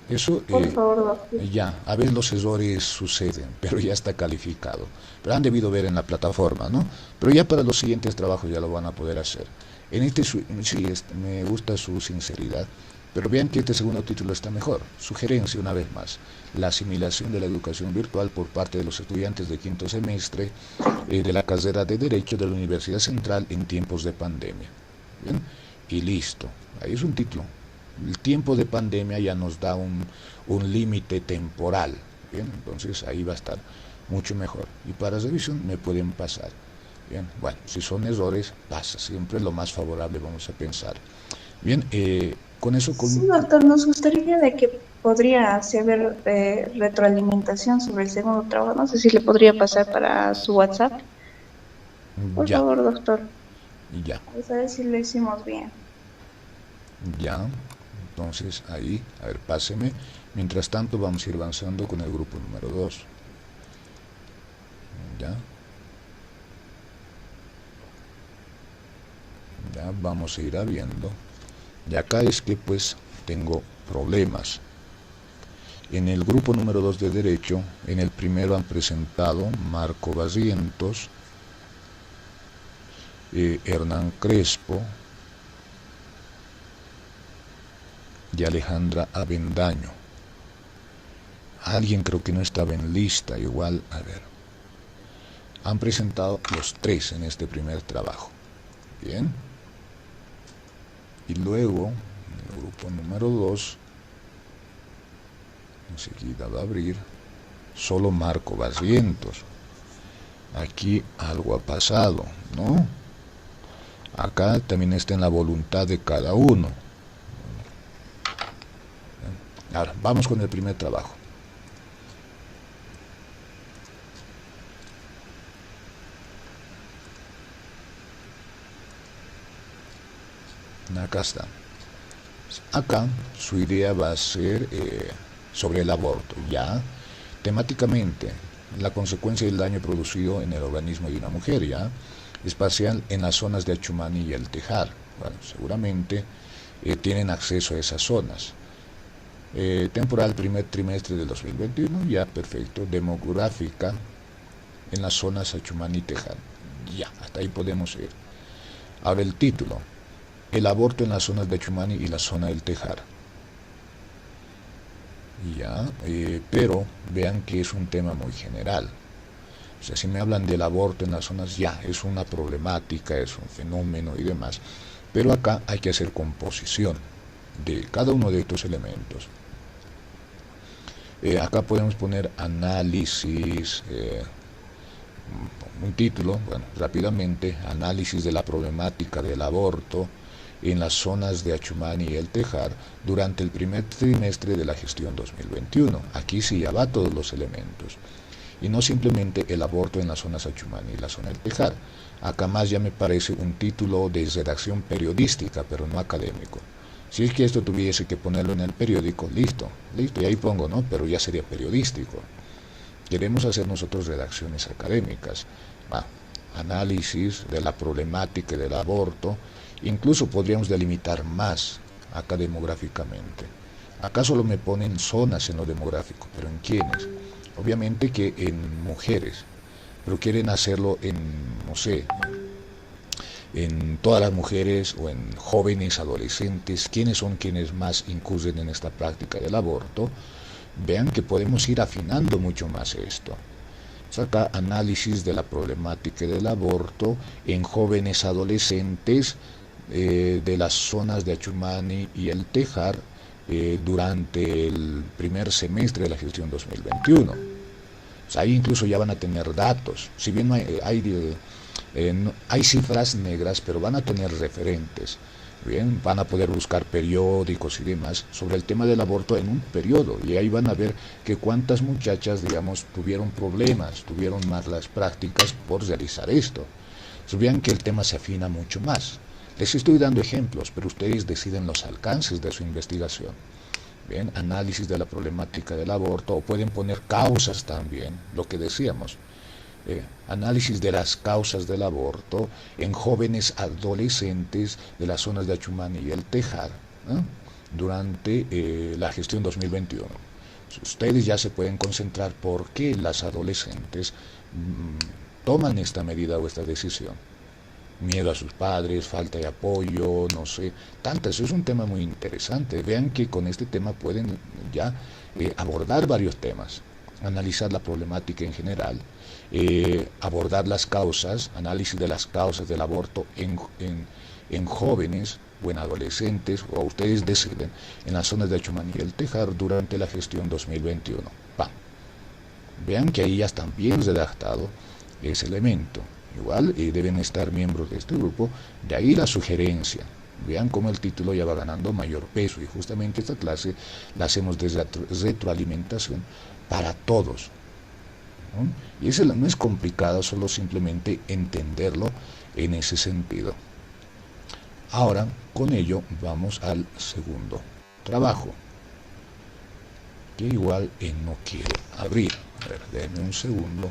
eso, por favor, doctor. ya, a veces los errores suceden, pero ya está calificado. Pero han debido ver en la plataforma, ¿no? Pero ya para los siguientes trabajos ya lo van a poder hacer. En este, sí, me gusta su sinceridad, pero vean que este segundo título está mejor. Sugerencia, una vez más, la asimilación de la educación virtual por parte de los estudiantes de quinto semestre de la carrera de Derecho de la Universidad Central en tiempos de pandemia. ¿Bien? Y listo, ahí es un título. El tiempo de pandemia ya nos da un límite temporal. Bien, entonces ahí va a estar mucho mejor. Y para revisión me pueden pasar. Bien, bueno, si son errores, pasa. Siempre lo más favorable vamos a pensar. Bien, Con eso, Sí, doctor, nos gustaría de que podría haber retroalimentación sobre el segundo trabajo. No sé si le podría pasar para su WhatsApp. Por ya, favor, doctor. ya, Vamos a ver si lo hicimos bien. ya. Entonces ahí, a ver, páseme. Mientras tanto vamos a ir avanzando con el grupo número 2. Ya. Ya vamos a ir viendo. Y acá es que pues tengo problemas. En el grupo número 2 de Derecho, en el primero han presentado Marco Barrientos, Hernán Crespo y Alejandra Avendaño. Alguien creo que no estaba en lista, igual, a ver. Han presentado los 3 en este primer trabajo. Bien. Y luego, en el grupo número 2, enseguida va a abrir, solo Marco Barrientos. Aquí algo ha pasado, ¿no? Acá también está en la voluntad de cada uno. Ahora, vamos con el primer trabajo. Acá está. Acá su idea va a ser sobre el aborto, ya temáticamente la consecuencia del daño producido en el organismo de una mujer, ya espacial en las zonas de Achumani y el Tejar. Bueno, seguramente tienen acceso a esas zonas. Temporal primer trimestre del 2021, ya perfecto. Demográfica en las zonas Achumani y Tejar, ya, hasta ahí podemos ir. Ahora el título: el aborto en las zonas de Achumani y la zona del Tejar. Ya, pero vean que es un tema muy general. O sea, si me hablan del aborto en las zonas, ya, es una problemática, es un fenómeno y demás. Pero acá hay que hacer composición de cada uno de estos elementos. Acá podemos poner análisis, un título, bueno, rápidamente, análisis de la problemática del aborto en las zonas de Achumani y el Tejar durante el primer trimestre de la gestión 2021. Aquí sí ya va todos los elementos. Y no simplemente el aborto en las zonas Achumani y la zona del Tejar. Acá más ya me parece un título de redacción periodística, pero no académico. Si es que esto tuviese que ponerlo en el periódico, listo, y ahí pongo, ¿no? Pero ya sería periodístico. Queremos hacer nosotros redacciones académicas, análisis de la problemática del aborto. Incluso podríamos delimitar más acá demográficamente. Acá solo me ponen zonas en lo demográfico, pero ¿en quiénes? Obviamente que en mujeres, pero quieren hacerlo en, no sé, en todas las mujeres o en jóvenes, adolescentes. ¿Quiénes son quienes más incurren en esta práctica del aborto? Vean que podemos ir afinando mucho más esto. Acá análisis de la problemática del aborto en jóvenes adolescentes de las zonas de Achumani y el Tejar durante el primer semestre de la gestión 2021. O sea, ahí incluso ya van a tener datos. Si bien no hay cifras negras, pero van a tener referentes. Bien, van a poder buscar periódicos y demás sobre el tema del aborto en un periodo, y ahí van a ver que cuántas muchachas, digamos, tuvieron problemas, tuvieron malas prácticas por realizar esto. Vean que el tema se afina mucho más. Les estoy dando ejemplos, pero ustedes deciden los alcances de su investigación. Bien, análisis de la problemática del aborto, o pueden poner causas también, lo que decíamos. Análisis de las causas del aborto en jóvenes adolescentes de las zonas de Achumani y el Tejar, ¿no? Durante la gestión 2021. Ustedes ya se pueden concentrar por qué las adolescentes toman esta medida o esta decisión. Miedo a sus padres, falta de apoyo, no sé, tantas. Es un tema muy interesante. Vean que con este tema pueden ya abordar varios temas, analizar la problemática en general, abordar las causas, análisis de las causas del aborto en jóvenes o en adolescentes, o ustedes deciden, en las zonas de Achumani y el Tejar durante la gestión 2021. Vean que ahí ya están bien redactado ese elemento. Igual deben estar miembros de este grupo, de ahí la sugerencia. Vean cómo el título ya va ganando mayor peso, y justamente esta clase la hacemos desde retroalimentación para todos, ¿no? Y eso no es complicado, solo simplemente entenderlo en ese sentido. Ahora, con ello, vamos al segundo trabajo, que igual no quiero abrir. A ver, denme un segundo.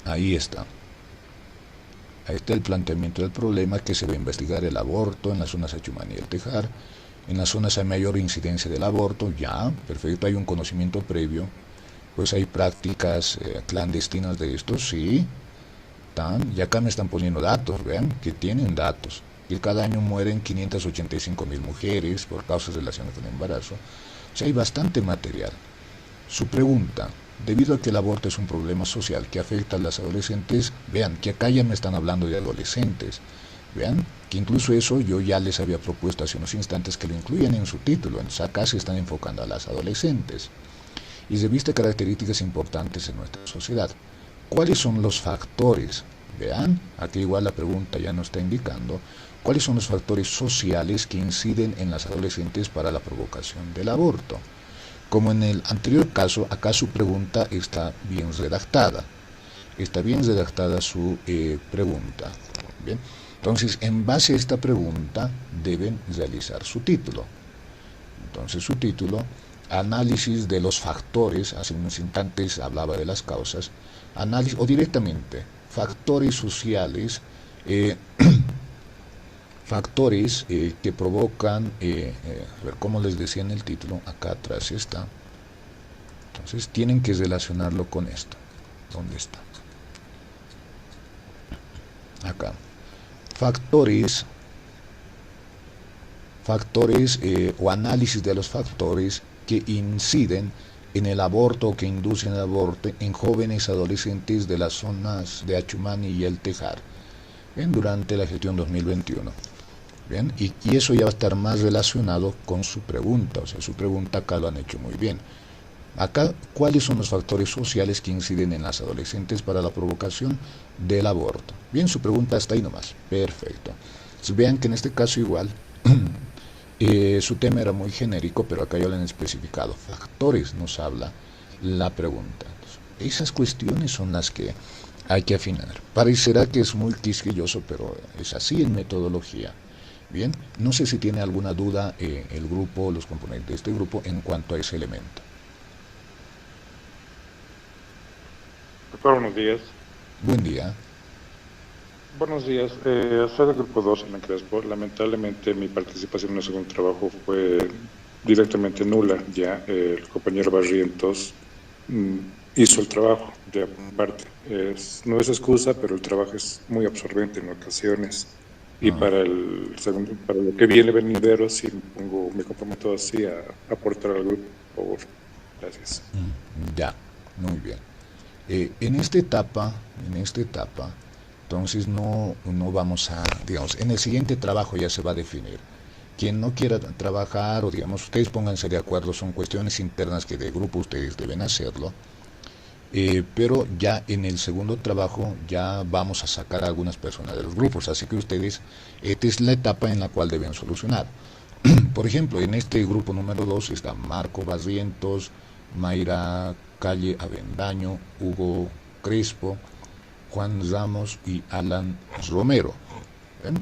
Ahí está. Ahí está el planteamiento del problema, que se va a investigar el aborto en las zonas Achumani y el Tejar. En las zonas hay mayor incidencia del aborto, ya, perfecto, hay un conocimiento previo. Pues hay prácticas clandestinas de esto, sí. Y acá me están poniendo datos, vean, que tienen datos. Que cada año mueren 585.000 mujeres por causas relacionadas con el embarazo. O sea, hay bastante material. Su pregunta: debido a que el aborto es un problema social que afecta a las adolescentes, vean que acá ya me están hablando de adolescentes, vean que incluso eso yo ya les había propuesto hace unos instantes que lo incluyan en su título. Entonces acá se están enfocando a las adolescentes y se viste características importantes en nuestra sociedad. ¿Cuáles son los factores? Vean, aquí igual la pregunta ya nos está indicando cuáles son los factores sociales que inciden en las adolescentes para la provocación del aborto. Como en el anterior caso, acá su pregunta está bien redactada. Está bien redactada su pregunta. Bien. Entonces, en base a esta pregunta, deben realizar su título. Entonces, su título: análisis de los factores. Hace unos instantes hablaba de las causas. Análisis, o directamente, factores sociales, factores que provocan, a ver cómo les decía en el título, acá atrás está. Entonces tienen que relacionarlo con esto. ¿Dónde está? Acá. Factores o análisis de los factores que inciden en el aborto o que inducen el aborto en jóvenes adolescentes de las zonas de Achumani y el Tejar, bien, durante la gestión 2021. Bien, y eso ya va a estar más relacionado con su pregunta. O sea, su pregunta acá lo han hecho muy bien. Acá, ¿cuáles son los factores sociales que inciden en las adolescentes para la provocación del aborto? Bien, su pregunta está ahí nomás. Perfecto. Entonces, vean que en este caso igual su tema era muy genérico, pero acá ya lo han especificado. Factores nos habla la pregunta. Esas cuestiones son las que hay que afinar. Parecerá que es muy quisquilloso, pero es así en metodología. Bien, no sé si tiene alguna duda el grupo, los componentes de este grupo en cuanto a ese elemento. Doctor, buenos días. Buen día. Buenos días. Soy del grupo 2 en el Crespo. Lamentablemente mi participación en el segundo trabajo fue directamente nula. Ya el compañero Barrientos hizo el trabajo de parte. No es excusa, pero el trabajo es muy absorbente en ocasiones. Y para el segundo, para lo que viene venidero, sí me comprometo así a aportar al grupo, por favor. Gracias. Ya, muy bien. En esta etapa, entonces no vamos a, digamos, en el siguiente trabajo ya se va a definir. Quien no quiera trabajar, o digamos, ustedes pónganse de acuerdo, son cuestiones internas que de grupo ustedes deben hacerlo. Pero ya en el segundo trabajo ya vamos a sacar a algunas personas de los grupos, así que ustedes, esta es la etapa en la cual deben solucionar. Por ejemplo, en este grupo número 2 está Marco Barrientos, Mayra Calle Avendaño, Hugo Crespo, Juan Ramos y Alan Romero. ¿Ven?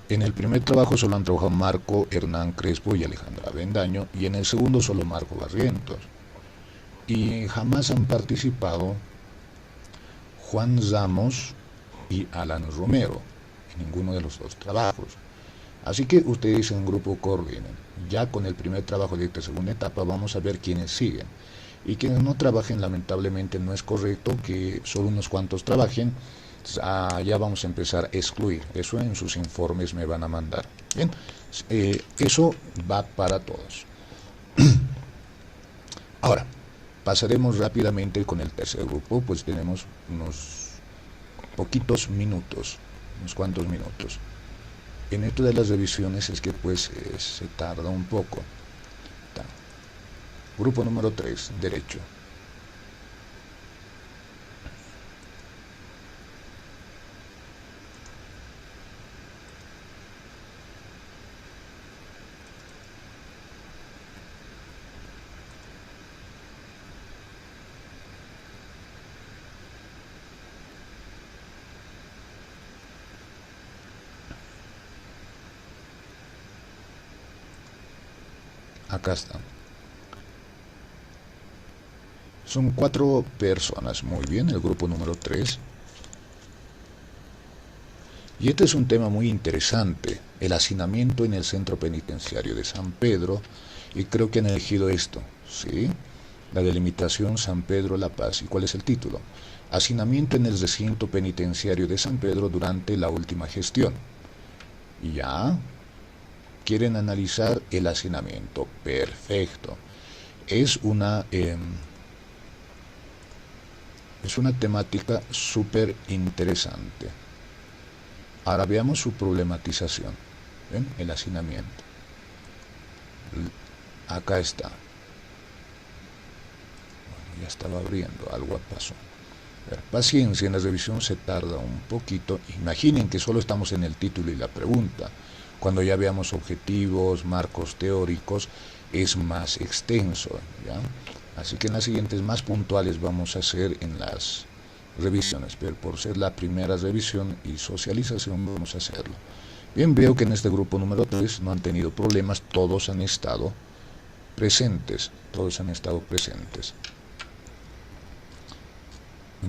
En el primer trabajo solo han trabajado Marco Hernán Crespo y Alejandra Avendaño, y en el segundo solo Marco Barrientos. Y jamás han participado Juan Ramos y Alan Romero en ninguno de los dos trabajos. Así que ustedes en grupo coordinen. Ya con el primer trabajo de esta segunda etapa vamos a ver quiénes siguen. Y quienes no trabajen, lamentablemente no es correcto que solo unos cuantos trabajen. Ya vamos a empezar a excluir. Eso en sus informes me van a mandar. Bien, eso va para todos. Ahora, pasaremos rápidamente con el tercer grupo, pues tenemos unos poquitos minutos, unos cuantos minutos. En esto de las revisiones es que pues se tarda un poco. Grupo número 3, derecho. Acá está. Son 4 personas, muy bien, el grupo número 3. Y este es un tema muy interesante, el hacinamiento en el centro penitenciario de San Pedro, y creo que han elegido esto, ¿sí? La delimitación San Pedro La Paz. ¿Y cuál es el título? Hacinamiento en el recinto penitenciario de San Pedro durante la última gestión. Y ya quieren analizar el hacinamiento. Perfecto. Es una temática súper interesante. Ahora veamos su problematización. ¿Ven? El hacinamiento. Acá está. Bueno, ya estaba abriendo, algo pasó. Paciencia, en la revisión se tarda un poquito. Imaginen que solo estamos en el título y la pregunta. Cuando ya veamos objetivos, marcos teóricos, es más extenso, ¿ya? Así que en las siguientes más puntuales vamos a hacer en las revisiones, pero por ser la primera revisión y socialización vamos a hacerlo. Bien, veo que en este grupo número 3 no han tenido problemas, todos han estado presentes,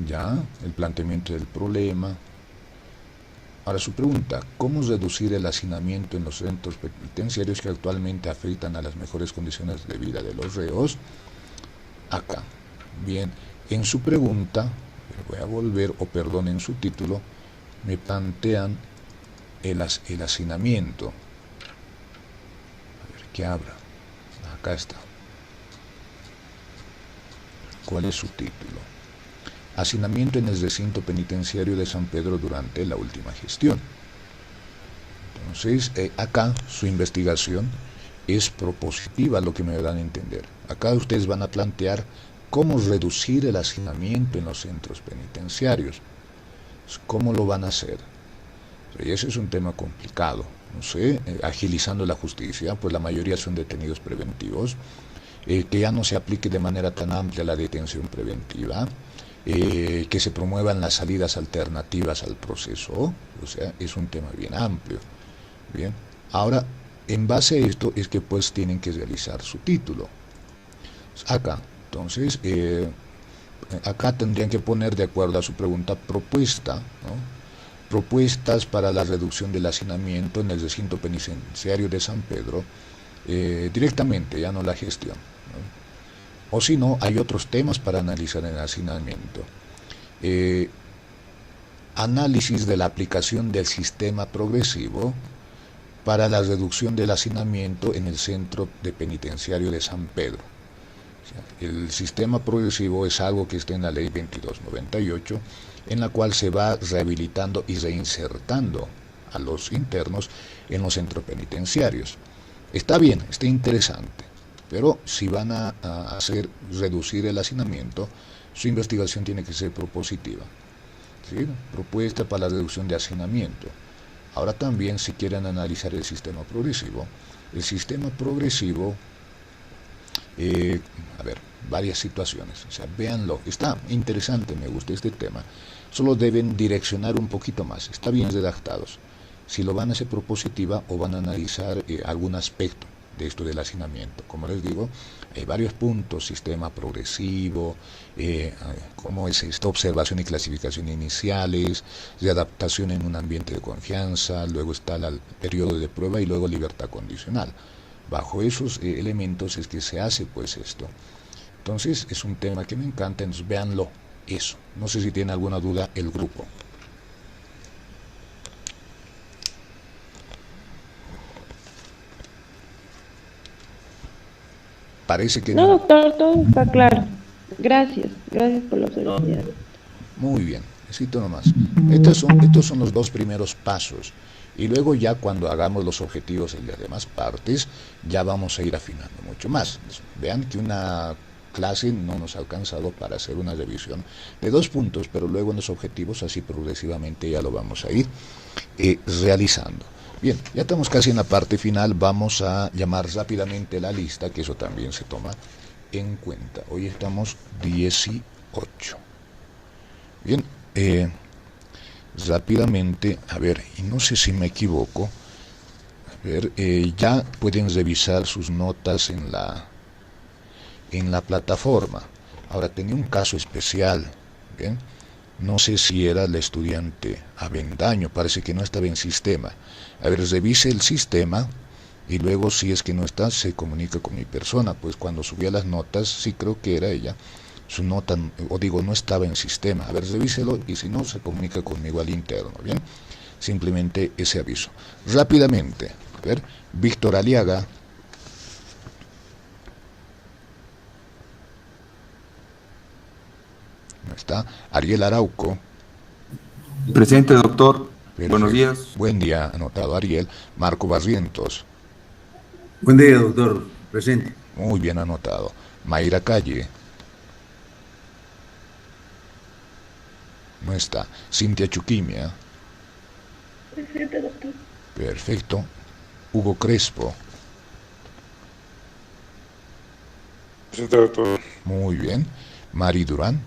Ya, el planteamiento del problema. Ahora su pregunta, ¿cómo reducir el hacinamiento en los centros penitenciarios que actualmente afectan a las mejores condiciones de vida de los reos? Acá. Bien, en su pregunta, voy a volver, en su título, me plantean el hacinamiento. A ver, ¿qué habla? Acá está. ¿Cuál es su título? Hacinamiento en el recinto penitenciario de San Pedro durante la última gestión. Entonces, acá su investigación es propositiva, lo que me dan a entender. Acá ustedes van a plantear cómo reducir el hacinamiento en los centros penitenciarios. ¿Cómo lo van a hacer? Y ese es un tema complicado. No sé, agilizando la justicia, pues la mayoría son detenidos preventivos, que ya no se aplique de manera tan amplia la detención preventiva, que se promuevan las salidas alternativas al proceso, o sea, es un tema bien amplio. Bien, ahora, en base a esto es que pues tienen que realizar su título. Acá, entonces, acá tendrían que poner de acuerdo a su pregunta propuesta, ¿no? Propuestas para la reducción del hacinamiento en el recinto penitenciario de San Pedro, directamente, ya no la gestión, ¿no? O si no, hay otros temas para analizar en el hacinamiento. Análisis de la aplicación del sistema progresivo para la reducción del hacinamiento en el centro penitenciario de San Pedro. O sea, el sistema progresivo es algo que está en la ley 2298, en la cual se va rehabilitando y reinsertando a los internos en los centros penitenciarios. Está bien, está interesante. Pero si van a hacer reducir el hacinamiento, su investigación tiene que ser propositiva, ¿sí? Propuesta para la reducción de hacinamiento. Ahora también, si quieren analizar el sistema progresivo, a ver, varias situaciones, o sea, véanlo, está interesante, me gusta este tema, solo deben direccionar un poquito más, está bien redactados, si lo van a hacer propositiva o van a analizar algún aspecto de esto del hacinamiento. Como les digo, hay varios puntos: sistema progresivo, cómo es esta observación y clasificación iniciales, readaptación en un ambiente de confianza, luego está el periodo de prueba y luego libertad condicional. Bajo esos elementos es que se hace pues esto. Entonces es un tema que me encanta, entonces véanlo, eso. No sé si tiene alguna duda el grupo. Parece que no, doctor, todo está claro. Gracias por la observación. Muy bien, necesito nomás. Estos son los dos primeros pasos. Y luego ya cuando hagamos los objetivos en las demás partes, ya vamos a ir afinando mucho más. Vean que una clase no nos ha alcanzado para hacer una revisión de 2 puntos, pero luego en los objetivos así progresivamente ya lo vamos a ir realizando. Bien, ya estamos casi en la parte final, vamos a llamar rápidamente la lista, que eso también se toma en cuenta. Hoy estamos 18. Bien, rápidamente, a ver, y no sé si me equivoco, a ver, ya pueden revisar sus notas en la plataforma. Ahora, tenía un caso especial, bien, no sé si era el estudiante Avendaño, parece que no estaba en sistema. A ver, revise el sistema y luego si es que no está, se comunica con mi persona, pues cuando subía las notas, sí creo que era ella, su nota, o digo, no estaba en sistema. A ver, revíselo y si no, se comunica conmigo al interno, ¿bien? Simplemente ese aviso. Rápidamente, a ver, Víctor Aliaga. No está. Ariel Arauco. Presente, doctor. Perfecto. Buenos días. Buen día, anotado Ariel. Marco Barrientos. Buen día, doctor. Presente. Muy bien anotado. Mayra Calle. No está. Cintia Chuquimia. Presente, doctor. Perfecto. Hugo Crespo. Presente, doctor. Muy bien. Mari Durán.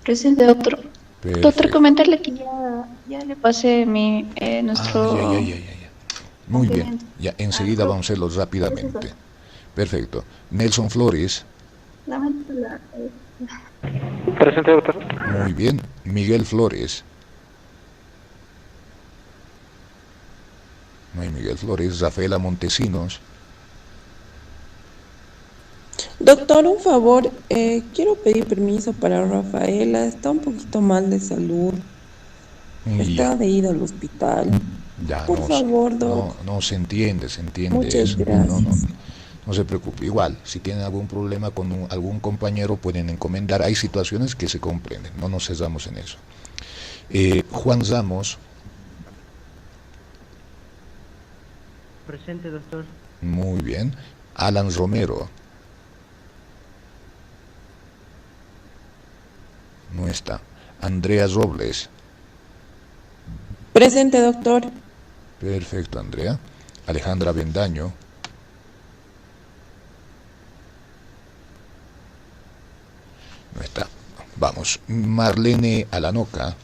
Presente, doctor. Perfecto. Doctor, comentarle que ya le pasé nuestro... Ya. Muy bien. Ya enseguida vamos a hacerlo rápidamente. Perfecto. Nelson Flores. Presente, doctor. Muy bien. Miguel Flores. No hay Miguel Flores. Rafaela Montesinos. Doctor, un favor, quiero pedir permiso para Rafaela, está un poquito mal de salud, está de ida al hospital. Ya, Por favor, doc. no se entiende Muchas eso. gracias. No se preocupe. Igual, si tienen algún problema con algún compañero, pueden encomendar. Hay situaciones que se comprenden, no nos cesamos en eso. Juan Ramos. Presente, doctor. Muy bien. Alan Romero. No está. Andrea Robles. Presente, doctor. Perfecto, Andrea. Alejandra Bendaño. No está. Vamos. Marlene Alanoca.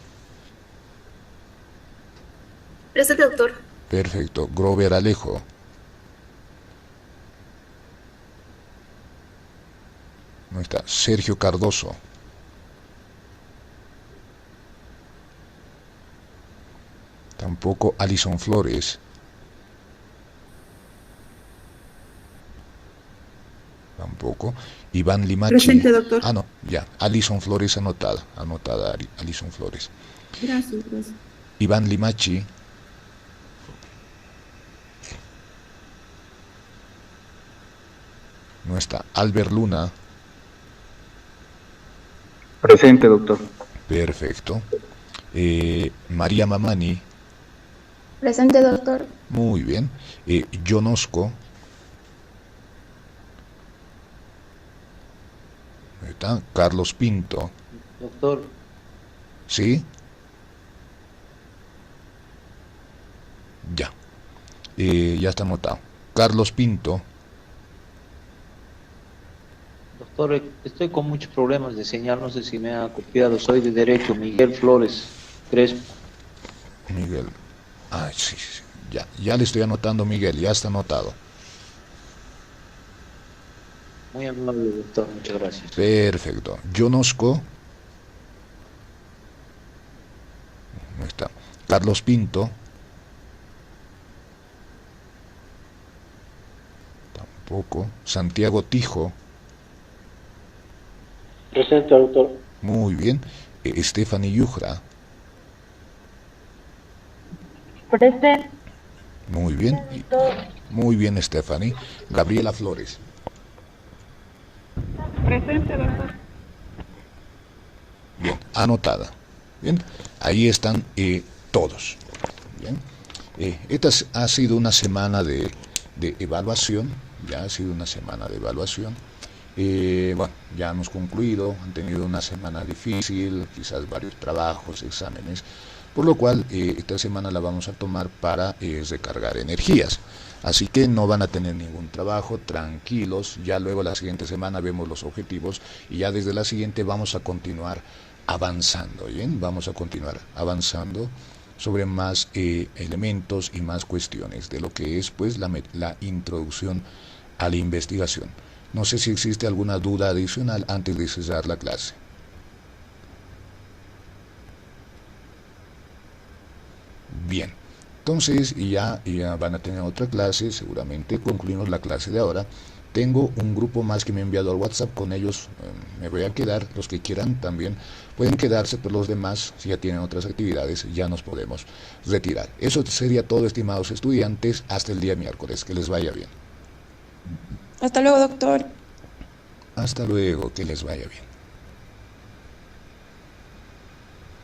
Presente, doctor. Perfecto. Grover Alejo. No está. Sergio Cardoso. Tampoco. Alison Flores. Tampoco. Iván Limachi. Presente, doctor. Ah, no, ya. Alison Flores anotada. Anotada, Alison Flores. Gracias. Iván Limachi. No está. Albert Luna. Presente, doctor. Perfecto. María Mamani. Presente, doctor. Muy bien. John Osco. Ahí está. Carlos Pinto. Doctor. ¿Sí? Ya. Ya está anotado. Carlos Pinto. Doctor, estoy con muchos problemas de señal, no sé si me ha copiado. Soy de derecho, Miguel Flores Crespo. Miguel. Sí. Ya le estoy anotando, Miguel. Ya está anotado. Muy amable, doctor, muchas gracias. Perfecto. John Osco. No está. Carlos Pinto. Tampoco. Santiago Tijo. Presente, doctor. Muy bien. Stephanie Yujra. Presente. Muy bien. Muy bien, Stephanie. Gabriela Flores. Presente, doctor. Bien, anotada. Bien, ahí están todos. Bien. Esta ha sido una semana de evaluación, ya ha sido una semana de evaluación. Bueno, ya hemos concluido, han tenido una semana difícil, quizás varios trabajos, exámenes, por lo cual esta semana la vamos a tomar para recargar energías. Así que no van a tener ningún trabajo, tranquilos, ya luego la siguiente semana vemos los objetivos y ya desde la siguiente vamos a continuar avanzando, ¿bien? Vamos a continuar avanzando sobre más elementos y más cuestiones de lo que es pues la introducción a la investigación. No sé si existe alguna duda adicional antes de cerrar la clase. Bien, entonces ya van a tener otra clase, seguramente concluimos la clase de ahora. Tengo un grupo más que me ha enviado al WhatsApp, con ellos me voy a quedar, los que quieran también pueden quedarse, pero los demás, si ya tienen otras actividades, ya nos podemos retirar. Eso sería todo, estimados estudiantes, hasta el día miércoles, que les vaya bien. Hasta luego, doctor. Hasta luego, que les vaya bien.